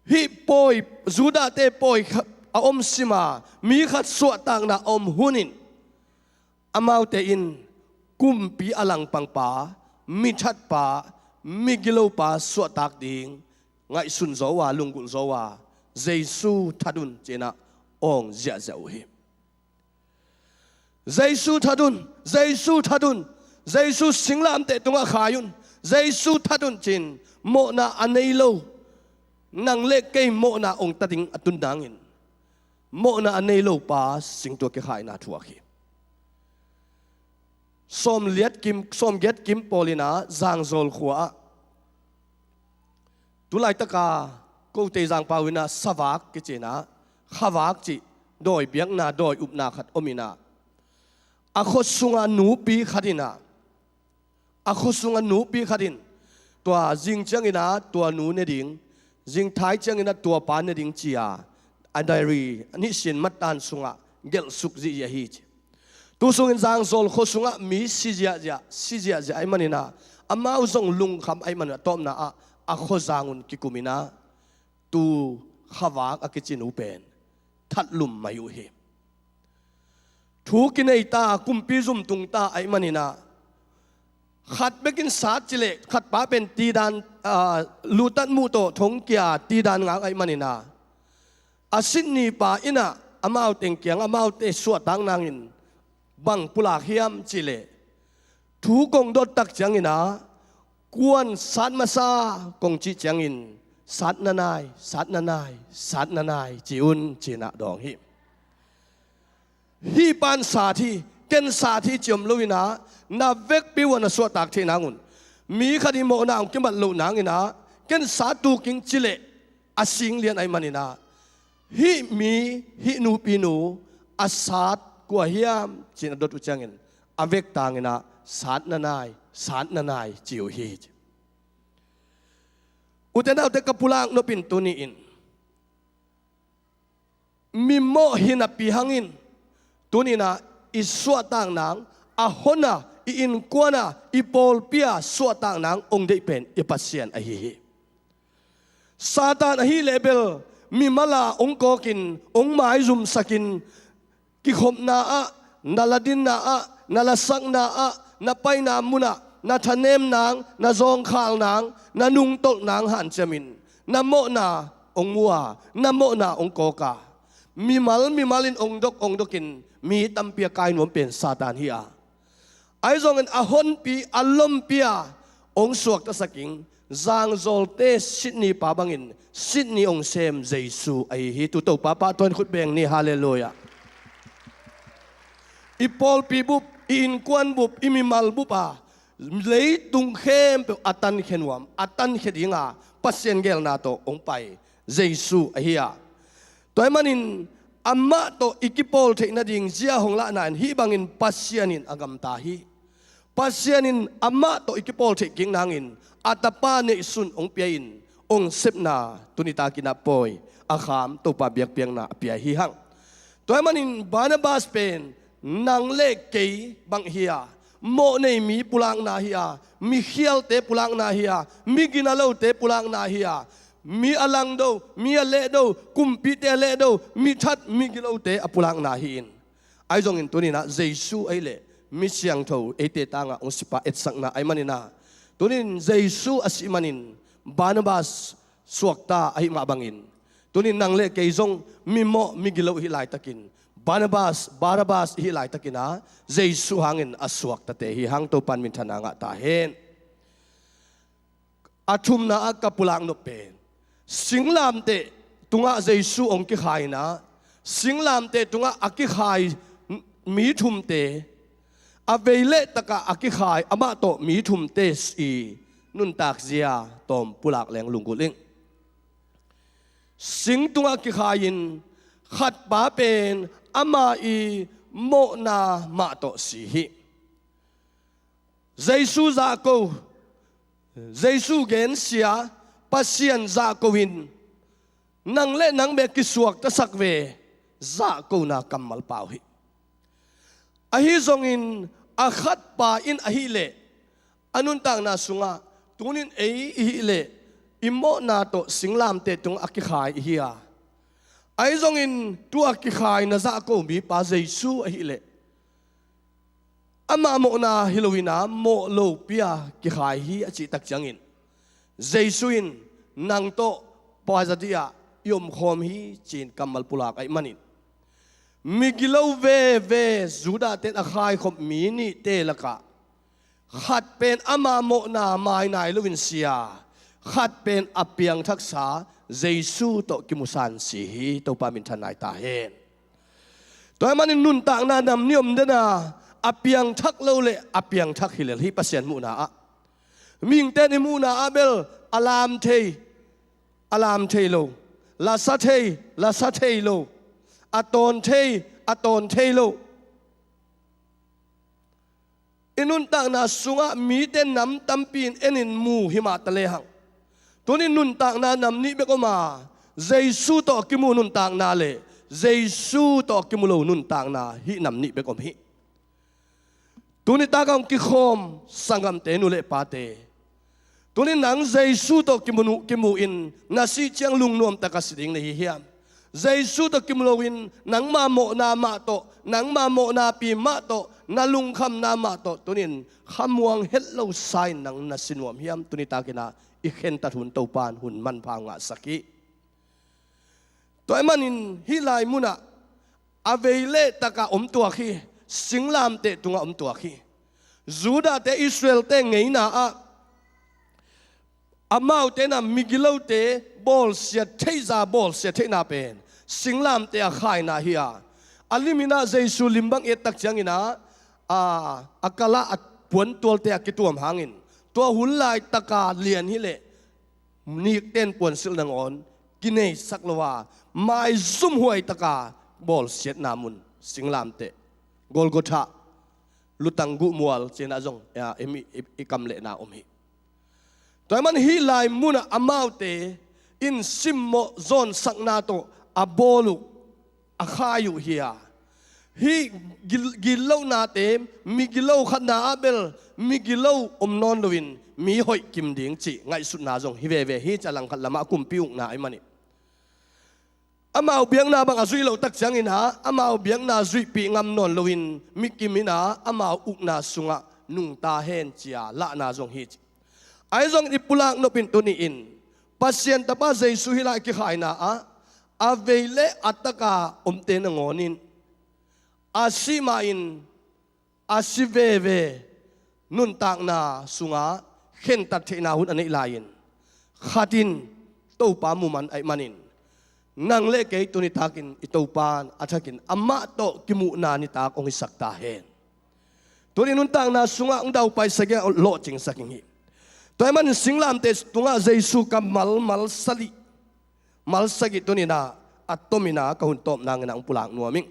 hi poi Juda te poi a om sima mi khat suat tang na om hunin amau te in kumpi alang pang pa mi chat pa mi gilaw pa suat tak ding ngai sun zo wa lungkul zo wa Giêsu thadun chena ong zia zia hi Giêsu thadun Giêsu singlam te tunga khayun Giêsu thadun chin mo na anei lo nang le ke mo na ong tating atun dangin mo na anei lo pa sing to ke khai na thua khi som get kim polina zang zol khwa tulai taka ko te jang pawina savak ke chena khawak chi doi biang na doi up na khat omina akho sunga nu pi khadina tua jing changina tua nu ne ding jing thai changina tua pa ne ding chia a diary ani sin matan sunga gel suk ji ya hi tu sungin jang zol kho sunga mi si ja ai manina amau zong lung kham ai man tom na a a khozangun ki kumina tu khawak akichin upen thatlum mayu he thu kinai ta kumpi zum tung ta ai manina khat bekin sat chile khat pa pen ti dan lutat mu to thong kya ti dan nga ai manina asin ni pa ina amau teng kyang amau te suat tang nangin bang pula hiam chile thu kong dot tak changina kuan sat masa kong chi changin sat nanai chiun china dong hi pan sa thi ken sa thi chom luina na vek piwana suat tak the nangun mi khadi mo na ang kimat lo nangina ken sa tu king chile asing lian ai manina hi mi hi nu pinu asat kwa hiam china dot uchangin avek tangina sat nanai chiu hi utena te kapulang no pin tuni in mi mo hinapi hangin tunina iswa tang nang ahona in kwana ipol pia suatang nang ong de pen ipasien a hi satan a hi level mi mala ong kokin ong mai zum sakin ki khom na a naladin na a nalasak na a na pai na muna na thanem nang na zong khal nang na nung tol nang han chamin na mo na ong mua na mo na ong koka mi malin ong dokin mi tampia kai nom pen satan hi a ai zong an ahon pi alom pia ong suak ta saking zang zol te Sydney pa bangin Sydney ong sem Jesu ai hi tu to pa ton khut beng ni hallelujah ipol pi bup in kwan bup imimal bupa lei tung khem pe atan khenwam atan khedinga pasien gel na to ong pai Jesu ai hi a toy manin amma to ikipol the na ding zia hong la nan hi bangin pasianin agam ta hi pasianin amma to ikipol the king nangin atapa ne sun ong piain ong sepna tunita kina poi akham to pa biak piang na pia hi hang toy manin Barnabas pen nang le ke bang hia mo nei mi pulang na hia mi khial te pulang na hia mi ginalo te pulang na hia mi alang do mi ale do kumpi te ale do mi that mi gilo te apulang na hin ai jong in tunina Jesu ai le mi siang tho ete tanga ong sipa et sakna ai manina tunin Jesu asimanin Barnabas suakta ai ma bangin tunin nang le ke jong mi mo mi gilo hi lai takin Barnabas hi lai takina Jesu hangin asuak ta te hi hang to pan min thana nga ta hen athum na akapulang no pen singlam te tunga Jesu ong ki khai na singlam te tunga aki khai mi thum te aveile taka aki khai ama to mi thum te si nun tak zia tom pulak leng lungkuling sing tunga ki khain khat pa pen ama i mo na ma to si hi Jesu gen sia pasien za kowin nang le nang be kisuak ta sakwe za ko na kamal pau hi ahi zongin akhat pa in ahi le anun tang na sunga tunin ei hi le imo na to singlam te tung akikhai hi a ai zongin tu akikhai na za ko mi pa Jesu ahi le ama mo na hilowina mo lo pia ki khai hi achi tak changin Jesuin nang to pazadia yom khom hi chin kamal pulak ai manin migilo ve zuda ten akhai khom mi ni te laka khat pen ama mo na mai nai lovin sia khat pen apiang thaksa Jesu to kimusan si hi to pamin thanai ta hen toy manin nun tak na nam niom dena apiang thak lo le apiang thak hilel hi pasien mu na a ming ten mu na abel alam thei lo la sa thei lo aton thei lo inun tak na sunga mi ten nam tampin enin mu hima tale hang tunin nun tak na nam ni be ko ma Jesu to kimu nun tak na le Jesu to kimulo nun tak na hi nam ni be kom hi tunita kang ki khom sangam te nu le pa te ตัวนี้หนังเยซูตัวกิมูอินนาซีเจียงลุงนวมตะกสิงในเฮียมเยซูตัวกิมโลวินหนังมาโมนามาโตหนังมาโมนาปีมาโตนาลุงคำนามาโตตัวนี้ขมวงเฮลโลไซหนังนาสินวมเฮียมตัวนี้ตากินาอีเข็นตัดหุ่นเตาปานหุ่นมันพางะสักิตัวมันอินฮิไลมุนะอเวเลตะกะตัวขี้สิงลามเตตุงะตัวขี้จูดาเตอิสราเอลเตงไงนะอามาเตนะมิกิโลเตบอลเสียเทซาบอลเสียเทนาเป็นสิงลามเตะขายนาเฮียอัลลิมินาเจสุลิมบังเอตักจังอินะอากาละปวนตัวเตะกิตัวมหางินตัวหุ่นลายตะกาเลียนฮิเลนี่เต้นปวนสิลนังออนกินเนสักละว่าไม่ซุ่มหวยตะกาบอลเสียนามุนสิงลามเตะกอลโกธาลุตังกุมัวลเจนาจงเอมิอิกำเลนาอมฮิตัวมันฮิไลมุนอามาวเตอินซิมโมซอนสักนาโตอาโบลุอาคายุเฮียฮิกิโลนาเตมิกิโลขันนาอาเบลมิกิโลอมนอนวินมีหอยกิมดิ่งจีไงสุดนาจงฮิเวเวฮิจะลังขัดละมากุมปิวนาไอมันนี่อามาเบียงนาบังอาซุยเราตักจังอินหาอามาเบียงนาซุยปีงามนอนลวินมิกิมินาอามาอุกนาสุงะนุงตาเฮนจียละนาจงฮิไอจงอิปุลังนปินตุนีอินปัสยันตป้าเจสุฮิลาคิขายนาอาเวเลอัตตกาอมเตนงอนินอาซิมาอินอาซิเวเวนุนตากนาสุงะเข็นตัดเทนาหุนอันนี้ลายินขัดินโตปามุมันไอมันินนังเล็กตุนิตากินอิโตปานอาทักินอามาโตกิมุนานิตากองสักตาเฮนตัวนี้นุนตากนาสุงะองดาวไปสักอย่างโลจิงสักอย่างตัวมันสิงลามเตสตุงะเจสุกับมัลสลิมัลสกิตุนินาอัตโตมินากะหุนตบนางนังปุลางนัวมิง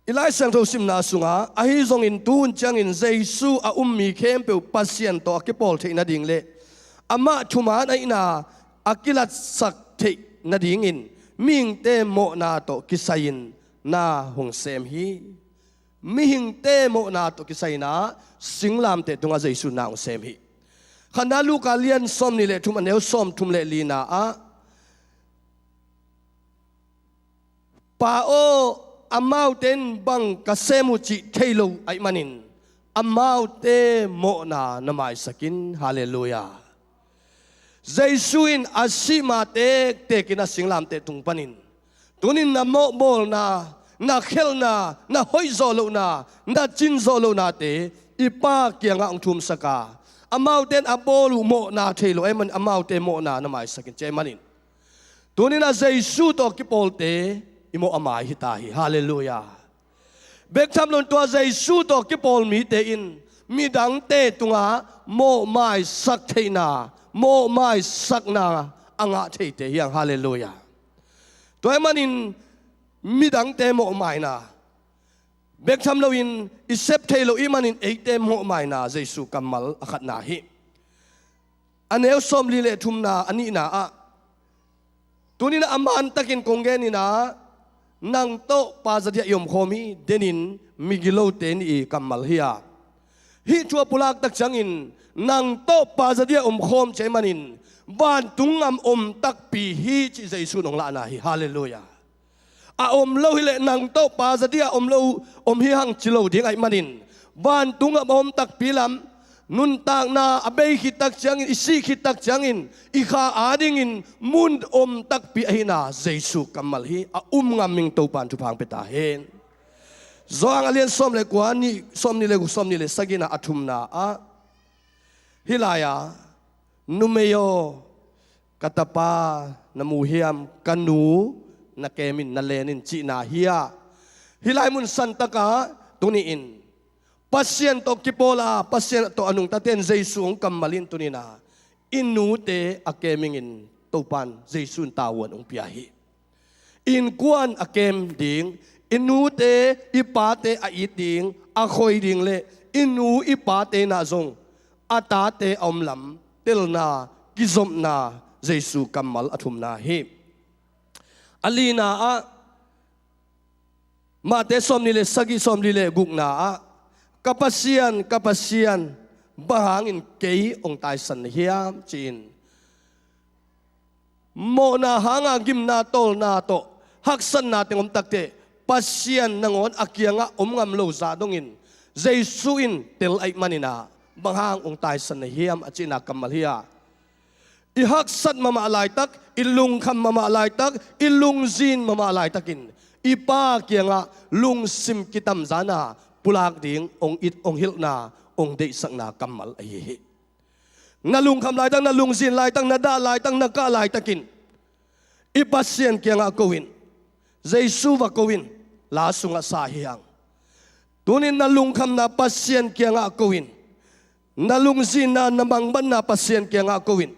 อีไลสังโทสิมนาสุงะอาฮิซงอินตูนจังอินเจสุอามีเข้มเปวปัสยันโตอากิปอลเทนาดิงเลอามาชุมาไอนาอากิลัดสักเทนาดิงอินมิงเตโมนาโตกิไซน์นาหงเซมฮีมิหิงเตโมนาโตกิไซนาสิงลามเตตุงะเจสุนาหงเซมฮีขณะลูกาเลียนส้มนี่แหละทุมันเนวส้มทุมเลลีนาปาโออามาเตนบังกเซมุจิเทโลไอมันินอามาเตโมนานามายสกินฮาเลลูยาเจสุอินอาซิมาเตกินาสิงลามเตตุงปนินตุนินนาโมโบลนาเคลนาฮอยโซโลนาจินโซโลนาเตอีปาเกียงอังทุมสกาอามาเตนอาโบลูโมนาเทโลไอมันอามาเตโมนานามายสกินเจมันินตุนินาเจสุโตกิปอลเตอิโมอามาฮิตาฮิฮาเลลูยาเบกทำลงตัวใจสู้ต่อกิปอลมีเตอินมีดังเตตุงาโมไม่สักเทนาโมไม่สักนาอังอาเทเตยังฮาเลลูยาตัวมันอินมีดังเตโมไม่นาเบกทำลงอินอิเซปเทโลอิมันอินเอเตโมไม่นาใจสู้กัมมัลอขัดนาฮิอันเอลสมลีเลทุมนาอันนี้นาตัวนี้นะอามันตะกินกงเกนี่นะนังโตปาซาเดียยมโคมีเดนินมิกิโลเตนีกัมมัลเฮียฮิชัวปุลักตักจังอินนังโตปาซาเดียโคมเจมันินบ้านตุงอมตักปีฮีจิเจสุนองละนาฮิฮาเลลูยาอมโลฮิเลนังโตปาซาเดียอมโลฮิฮังจิโลดิ้งไอมันินบ้านตุงอมตักปีลำนุนตากนาอเบยขิตักจังอินอิซีขิตักจังอินอิขาอาดิงอินมุนตักปีหินาเจสุกัมมัลฮีงามิงโตปันทุพังเปตาเฮนจางอเลียนสมเลกวานี่สมนี่เลกุสมนี่เลสกินาอัทุมนาฮิลายานุเมโยกัตปานมูเฮียมกันนูนักเกมินนัเลนินจีนาเฮียฮิลายมุนสันตกาตุนีอินปัสยันโตกิโปลาปัสยันโตอนุงตาเตนเจสุงกัมมาลินตุนีนาอินูเตอเกมิงินโตปันเจสุนตาวันองพิอาฮิอินกวนอเกมดิงอินูเตอิปาเตออิดดิงอคอยดิงเลอินูอิปาเตนาจงอาตาเตอมลำเตลนากิซมนาเจสุกัมมัลอทุมนาฮิอลีนามาเตสมนิเลสกิสมนิเลกุกนาkapasian bahangin kei ong tai san hiam chin mo na hanga gim na tol na to haksan na tengom takte pasian nangon akianga ngam lo za dongin Jesuin tel ai manina bahang ong tai san hiam achina kamal hiya i haksan mama alai tak ilung kham mama alai tak ilung zin mama alai takin ipa kianga lung sim kitam zana pulak ding ong it ong hil na ong de sang na kamal ai na lung kham lai tak na lung zin lai tak na da lai tak na ka lai takin ipasien kianga kowin Jesu va kowin la sunga sa hiang tunin na lung kham na pasien kianga kowin na lung zin na namang ban na pasien kianga kowin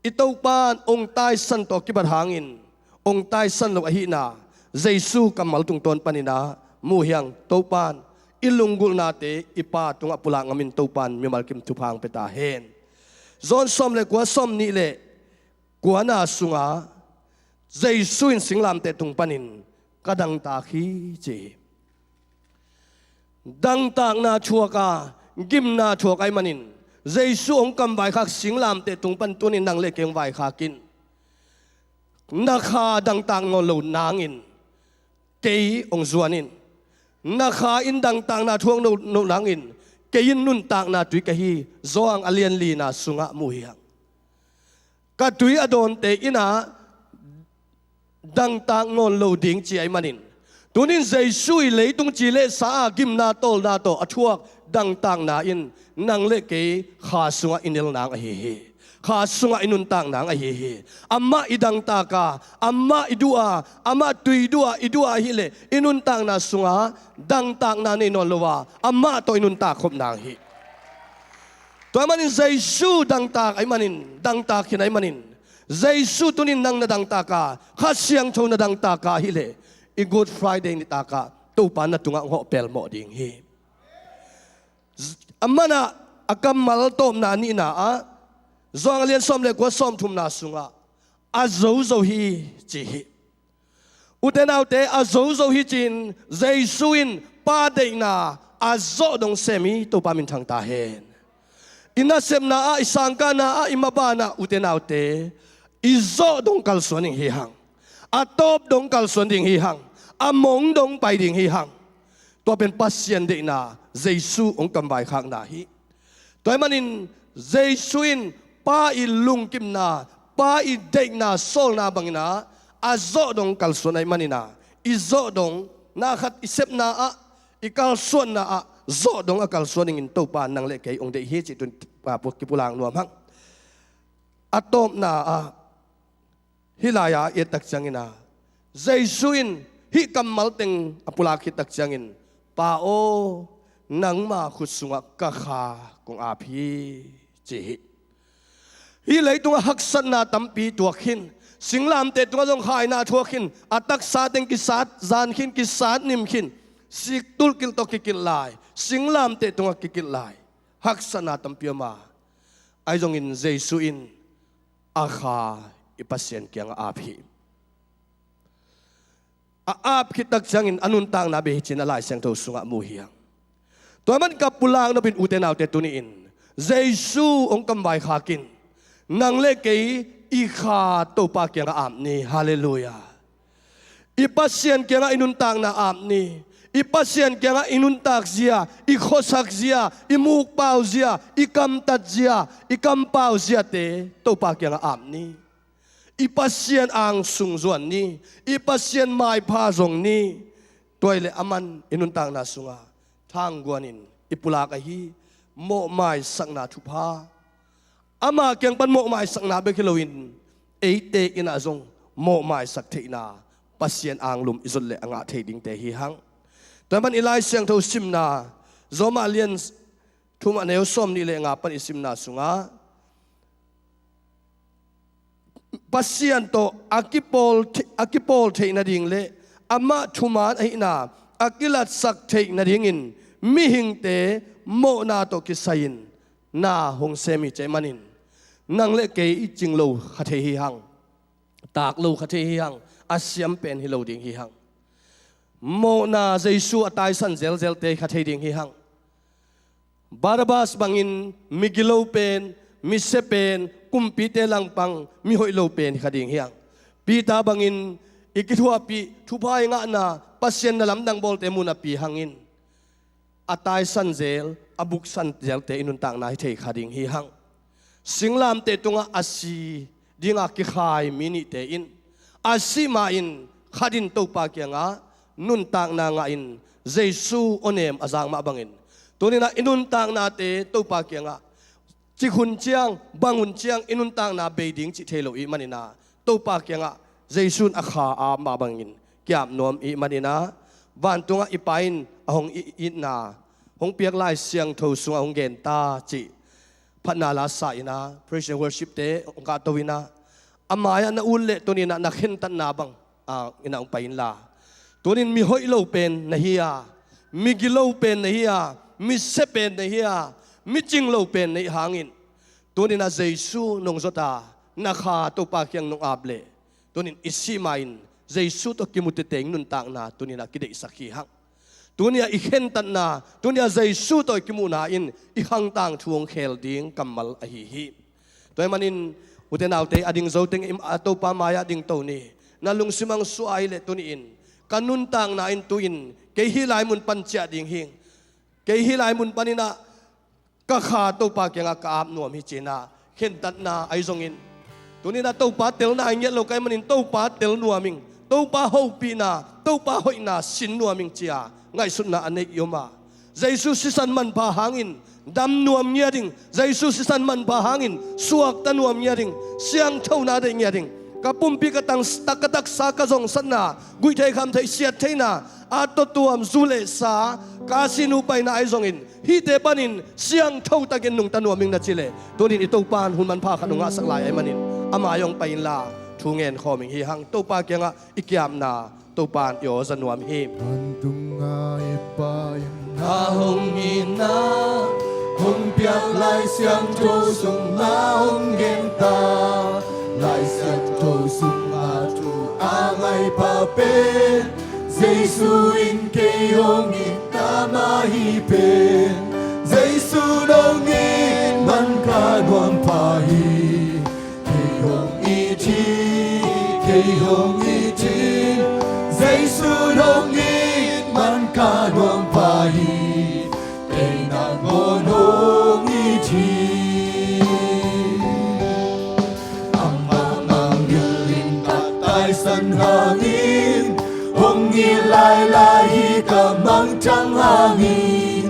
itaw pan ong tai san to kibat hangin ong tai san lo ahi na Jesu kamal tung ton panina muhyang topan ilunggul nate ipa tunga pula ngamin topan mimal kim tupang petahen zon som le kwa som ni le kwa na sunga Jesu in singlam te tung panin kadang ta khi che dang tak na chuaka gim na chuakai manin Jesu ong kam vai khak singlam te tung pan tunin nang le keng vai khakin nakha dang tak no lo nangin kei ong zuanin nakha in dang tang na thuang no nangin kein nun tak na tui ka hi zoang alian li na sunga muhiang ka tui adon te ina dang tang ngon lo ding chi ai manin tunin Jesu i leitung chi le sa gim na tol na to athuak dang tang na in nang le ke kha sunga inil nang hi hi kha sunga inun tang nang hi hi amma idang ta ka amma idua amma tuidua idua hi le inun tang na sunga dang tang na ni non lowa amma to inun ta khop nang hi to manin Jesu dang ta ai manin dang ta khin ai manin Jesu tunin nang na dang ta ka kha siang tho na dang ta ka hi le i Good Friday ni ta ka to pa na tunga ho pel mo ding hi amana akam mal tom na ni na a zong lian som le kwa som thum na sunga a zo zo hi chi hi uten autte a zo zo hi chin Jesuin pa de na a zo dong semi to pa min thang ta hen ina sem na a isangka na a imaba na uten autte izo dong kal soning hi hang a top dong kal soning hi hang a mong dong pai ding hi hang to pen pasien de na Jesu ong kam vai khak na hi toy manin Jesuin pa ilung kim na pa i dek na sol na bangina azo dong kal sonai manina izo dong na khat isep na a ikal son na a zo dong akal soning in to pa nang le kai ong de hi chi tun pa pu ki pulang nuam hang atom na a hilaya e tak changina Jesuin hi kamal teng apula ki tak changin pa o nang ma khusunga ka kha kong api chi hi leitung haksan na tampi tuakhin singlam te tunga jong khai na thuakhin atak sa teng ki sat zan khin ki sat nim khin sik tul kil to ki kil lai singlam te tunga ki kil lai haksan na tampi ma ai jong in Jesu in akha ipasien kyang api ap khitak changin anun tang na be chin alai sang tho sunga mu hiang toy man kapulang na bin uten autte tuniin Jesu ong kam vai khakin nang le ke i kha to pa kyang am ni hallelujah ipasien kyang inun tang na am ni ipasien kyang inun tak zia i khosak zia i muk pau zia i kam tat zia i kam pau zia te to pa kyang am ni ipasien ang sung zuan ni ipasien mai pha zong ni toile aman inun tang na sunga thang guanin ipula ka hi mo mai sang na thu pha ama kyang pan mo mai sang na be khilowin eite ina zong mo mai sak the na pasien ang lum izol le anga the ding te hi hang taman ilai siang tho sim na zoma lian thum aneu som ni le nga pan isim na sunga pasien to akipol the na ding le ama thuman ai na akilat sak the na ding in mi hing te mo na to kisain na hong semi che manin nang le ke i jing lo kha the hi hang tak lo kha the hi hang asiam pen hi lo ding hi hang mo na Jesu atai san zel zel te kha the ding hi hang Barabas bangin migilo pen misepen kumpite lang pang mihoilo pen kading hiang pita bangin ikithua pi thupai nga na pasien na lamdang bolte muna pi hangin atay sanzel abuk san zel te inuntang na te kading hihang singlam te tunga asi dinga ki khai mini te in asi ma in khadin to pa kya nga nuntang na nga in Jesu onem azang ma bangin tunina inuntang na te to pa kya nga chikhun chiang bangun chiang inuntang na beiding chi thelo i manina to pa kya nga Jesu akha a ma bangin kyam nom i manina van tunga ipain ahong i na hong piak lai siang tho sunga hong gen ta chi phatna la sa ina praise and worship te ong ka towina amaya na ulle tunina na khen tan na bang ina ong pain la tunin mi hoilo pen na hiya mi gilo pen na hiya mi sepen na hiya mi chinglo pen na hangin tunin na Jesu nong zota na kha to pa kyang nong able tunin isimain Jesu to kimutiteng nun tang na tunin na kide isakhi hang tunia ikhentan na tunia Jesu to kimunain ihang tang thuong khel ding kamal ahihi toy manin utenaute ading zoteng ato pa maya ding to ni nalung simang suai le tuniin kanun tang na in tuin kay hilay mun pancha ding hing kay hilay mun panina kakha to pa kya nga kaap nuam hi china khentat na ay zongin tunina to pa tel na ngel lo kay manin to pa tel nuaming to pa ho pi na to pa hoi na sin nuaming chia ngai sun na anek yoma Jesu sisan man pa hangin dam nuam nya ding Jesu sisan man pa hangin suak ta nuam nya ding siang thau na de nya ding kapumpi katang takatak sa kazong sanna gui thai kham thai siat thai na ato tuam zule sa kasinu pai na aizongin hi te panin siang thau takin nung tanuaming na chile tonin ito pan hun man pha khanunga saklai ai manin amayong pain la thungen khoming hi hang to pa kya nga ikyam na to pan yo zanuam hi Antunga ipain na hong ina hong piak lai siang tho sung na hong genta lai siang tho sung a tu angai pa pen Jesu in ke hong ita ma hi pen Jesu dong in man ka nuam pa hi ke hong i thi ke hong i thi Jesu dong in man ka nuam pa hi ke na ngon hong i thi san hangin hong i lai lai hi ka mang chang hangin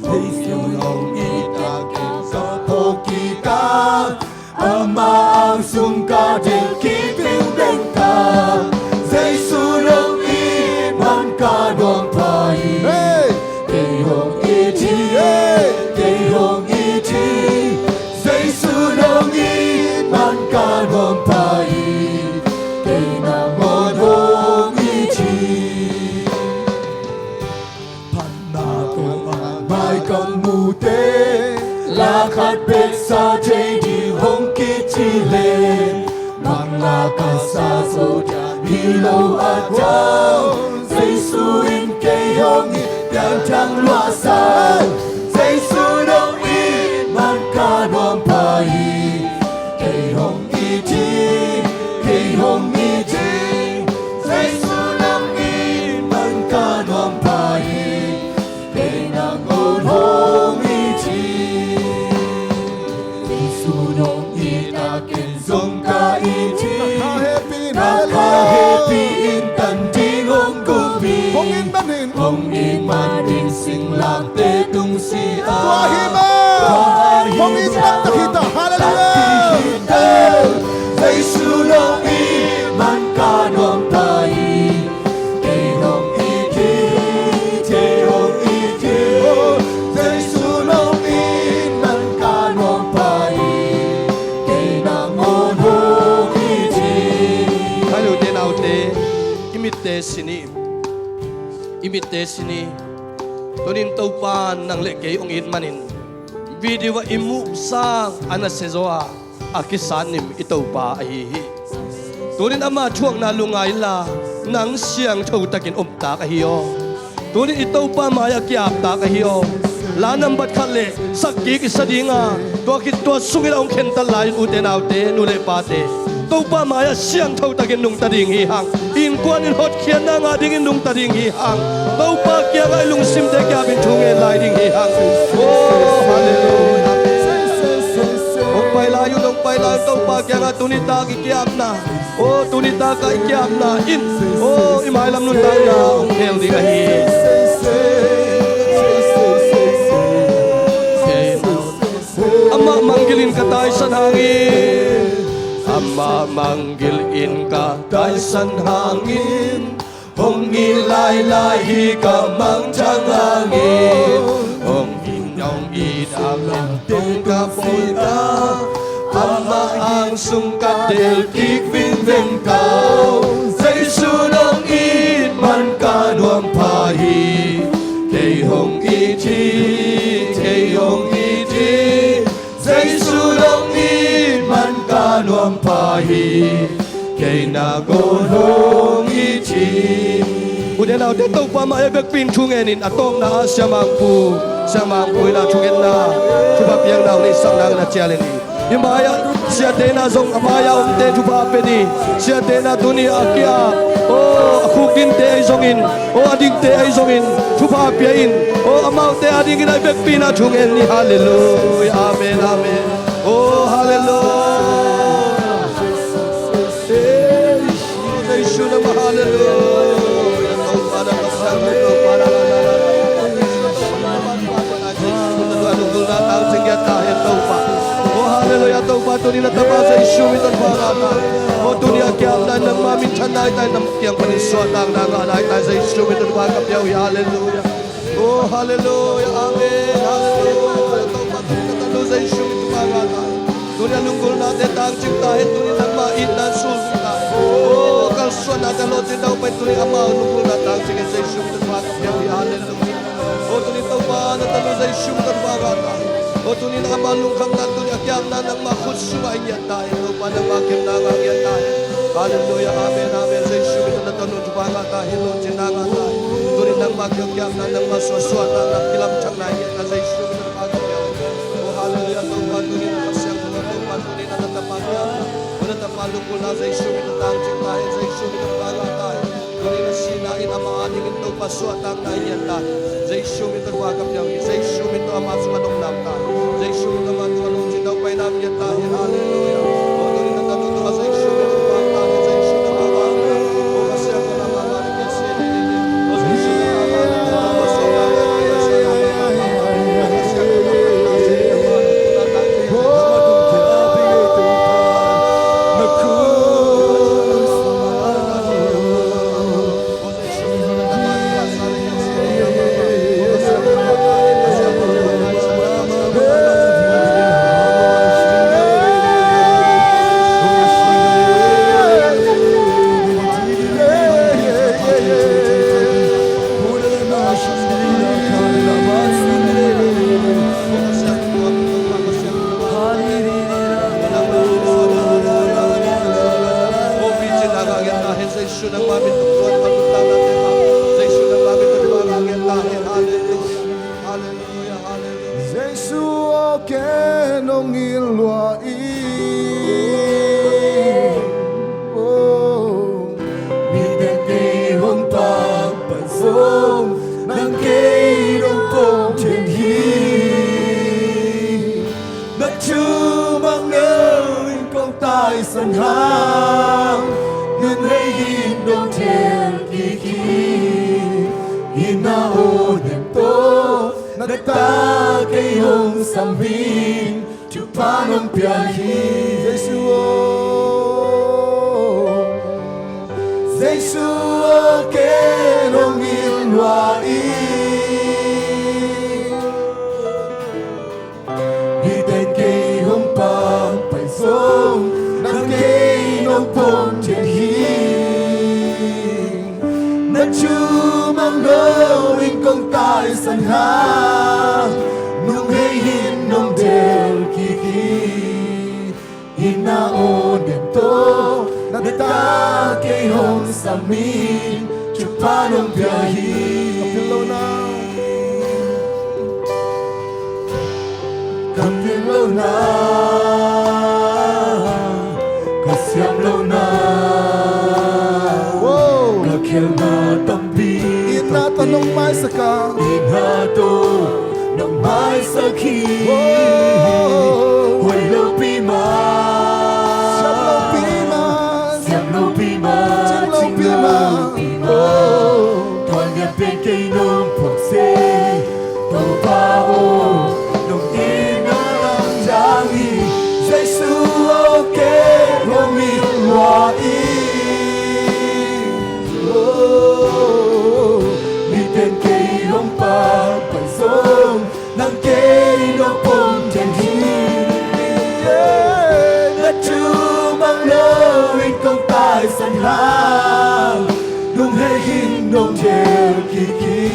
hong i hong i ta ken sa po ki ka ama ang sung ka del ki beng beng ka Jesu hong i man ka dong pai ke hong i thi ke hong i thi Jesu hong i man ka dong pai la khat bet sa thei di hong ki chi le mang la ka sa so ja hi lo a chao Jesu in ke hong i yang chang loa sa Jesu dong i man ka dong pai ke hong i thi ke hong i thi Jesu dong i man ka dong pai ke na ngon hong i thi Zong ka iti naka happy in tan ting hong kubi hong in manin sing lam te tung si a hong in tak kita hallelujah Jesu dong i man ka dong pai ke hong iti te hong iti Jesu dong i man ka dong pai imite sini tonin topan nang leke ong in manin video imu sang ana sezoa akisanim itopa ahihi tonin ama chuang na lungai la nang siang thau takin omta ka hiyo tuni ito pa maya kiap ta ka hiyo la number khalle sakki ki sadinga to ki to sungil ong khen ta lai u te nau te nu le pa te to pa maya siang thau ta gen nung ta ding hi hang in kwan in hot khian na nga ding in nung ta ding hi hang to pa kya ga lung sim te kya bin thung e lai ding hi hang oh hallelujah ong pai la yu dong pai la to pa kya ga tuni ta ki kiap na oh tuni ta ka kiap na in oh imai lam nun ta na ong khel ding a hi Ama manggilin ka tayo sa hangin Ama manggilin ka tayo sa hangin Hong ilay-lahi ka mang chang hangin Hong inyong idamang ting ka punta Ama ang sungkat del kik vinh vinh cao Dây su nong ít man ka nuam pahi Kay hong iti Kay hong iti Dây su nong ít man ka nuam pahi Kay na gon hong iti Udah nào đến tàu qua mà em biết pin chung enin atom na siya mangpu ila chungen na chupa piang na ni sang na challenge Imaya siya tena zong amaya umte chupa pedi siya tena dunia akia oh aku din te ay zongin oh ading te ay zongin chupa piain oh amau te ading ina bet pina chungen ni hallelujah amen amen oh hallelujah Yesu nama hallelujah tau pada pasang tau pada datang senjata yang taubat. Oh haleluya taubat tu ni nak taubat saya Yesus itu barata. Oh dunia kiam dan nang mamin canai dan nang kiam panin suatang nang alai dan saya Yesus itu barata piau haleluya. Oh haleluya amin haleluya taubat tu ni nak saya Yesus itu barata. Dunia lunggul nak datang cinta itu ni nang main dan sul kita. Oh kalau suana kalau tidak upay tu ni amal lunggul datang saya Yesus itu barata piau haleluya. Oh tu ni taubat dan saya Yesus itu barata. O tunin ang malungkang na tunin akyam na nang makutsumay niya tayo o panang makim na nga niya tayo hallelujah amen amen sa Yesu ito na tanong tupanga tayo no tinanga tayo tunin ang makyam na nang maswaswata na kilamchang na niya na sa Yesu ito na pagkakyaw o hallelujah tawag tunin ang kasyang tumatawag tunin ang natapagyan o natapalungkol na sa Yesu ito tangching tayo sa Yesu ito na tayo tunin ang sinain ang mga ating ito paswatang na niya tayo sa Yesu ito na pagkakyaw sa Yesu ito ang masumanong lang tayo Yesu naman tulong si daw pa namin tayo hallelujah o tuloy na tanong to sa Yesu ito tayo sa Yesu naman o kasi ako naman kasi o sa Yesu sân hang nên hãy hin đông theo kỳ hin na ô niệm tô na ta cây hồng sam hin chu pa nông pia hi Giêsu Giêsu ke nông in hoa i hi tên cây hồng pam phải sông nang cây nông phong trên hi na chu mang ngâu in công tai sân ha nung hay hin nông del kỳ hin na ô niệm tô na ta cây hồng sa min chu pa nông bia hi lâu na có xiêm lâu na có kêu na tâm bi ina to nong mai saka ina to nong mai sakhi hồi lâu pi ma xiêm lâu pi ma chim lâu pi ma toàn nhà bên cây nông phục xe tàu ba ô nông yên nó làm giang y Giêsu ok hôm mi hoa y mi tên cây nông ba phải sông nắng cây nông bông trên hiên đất chúa mang lâu in công tài sẵn hàng nung hay hin nông chèo kỳ kỳ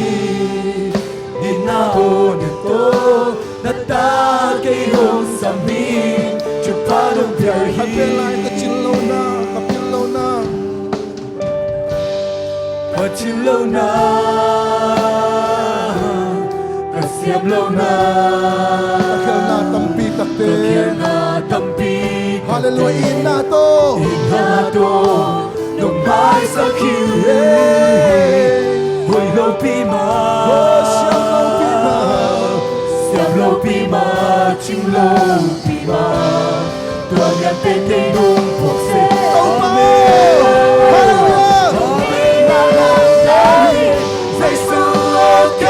in na ô niệm tô đất ta cây hồng sầm mi chụp phá nông bia hi kapil lai ta chin lo na Và chim lâu na Và xiêm lâu na kêu na tampi Và takte kêu na tâm pi hallelujah ina to Ina to nông mai sa khiu hồi lâu pi ma xiêm lâu pi ma chim lâu pi ma toàn nhà tên cây nông phục xe Giêsu ok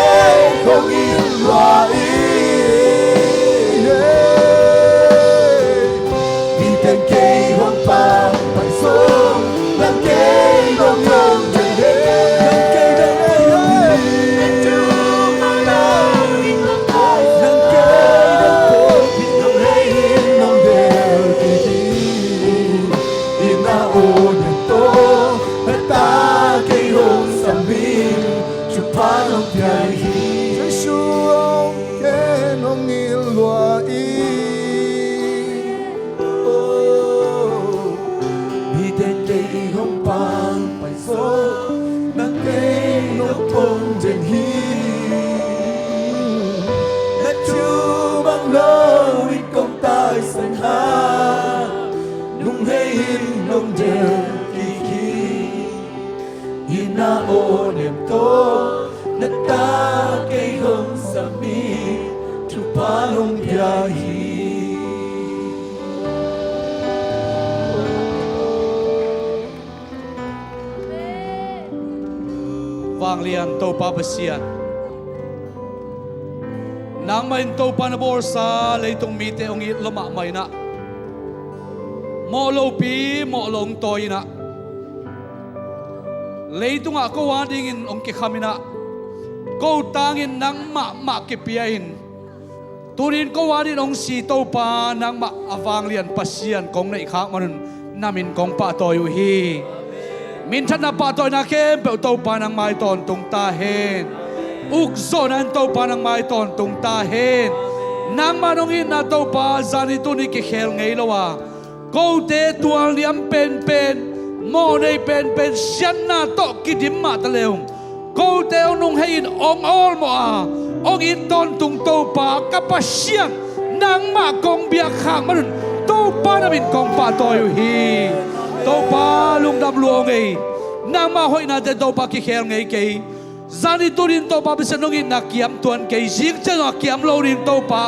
không yên loa ý đi tên cây hoang pa phải sống làm cây nông nông chân đế làm cây nông nông làm cây nông hay nông đều kỳ kỳ in na ô nhận tô hết ta cây hồng sầm bin chụp phá nông bia hi Giêsu ke nong il lua i đi tên cây hồng pang phải số nắng cây nông bông trên hi hết chúa bằng lâu ít công tài sanh ha nung hay hin nông đều kỳ kỳ ina ô niệm tô đất ta cây hồng sầm mi chụp phá nông bia hi vang lian to pa basian nang main to pa na borsa leitung mite ong it lama mai na mo lo pi mo long toy na leitung a ko wading in ong ki khamina ko tangin nang ma ki piain turin ko wadin ong si to pa nang ma avang lian pasian kong nei khak manun namin kong pa toy hi min thana pa toy na kem pe to pa nang mai ton tung ta hen uk zon an to pa nang mai ton tung ta hen nang manong in na to pa zani tu ni ki khel ngei lowa ko te tual liam pen mo nei pen sian na to ki dim ma ta leum ko te nung hein ong ol mo a ong in ton tung to pa ka pa sian nang ma kong bia khang manun to pa na min kong pa toy hi to pa lung dam luong ei nang ma hoi na te to pa ki khel ngei ke zani turin to pa bisa nong in na kiam tuan ke jing chen na kiam lo rin to pa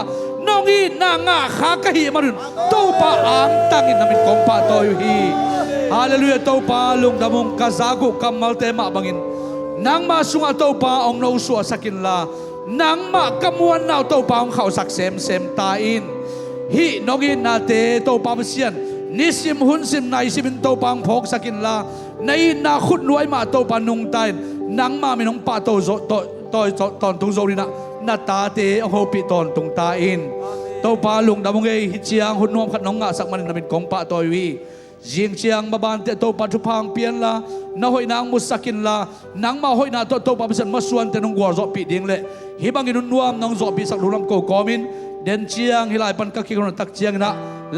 nong in na nga kha ka hi manun to pa ang tangin namin kong pa toy hi hallelujah to pa lung damong kazagu kamal te ma bangin nang ma sunga to pa ong no su sakin la nang ma kamuan naw to pa ong khau sak sem ta in hi nongin na te to pa bisian nisim hun sim nai simin to pang phok sakin la nai na khut nuai ma to pa nung tai nang ma minong pa to zo to ton tung zo na na ta te ong ho pi ton tung ta in to pa lung damong ei hi chiang hun nom khat nong nga sak man na min kong pa to wi jing chiang baban te to pa thu phang pian la na hoi nang musakin la nang ma hoi na to pa bisan masuan te nong gor zo pi ding le hi bangin nuam nang zo pi sak luram ko komin den chiang hilai pan ka ki ron tak chiang na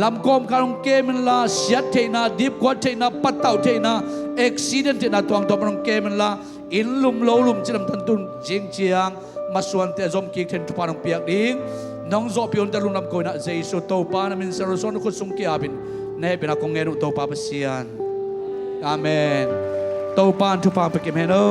lam kom karong kemen la siat the na deep kwat the na patau the na accident the na tuang to parong kemen la in lum lo lum chilam tan tun jing chiang masuan te zom ki then tu parong piak ding น้องโซพิอนตะลุงนำโกยนะเจสุโตปานามินเซโรโซนุคุสุงกิอาบินเนเป็นakong ngenu to pa pasian amen to pan tu pa pekim heno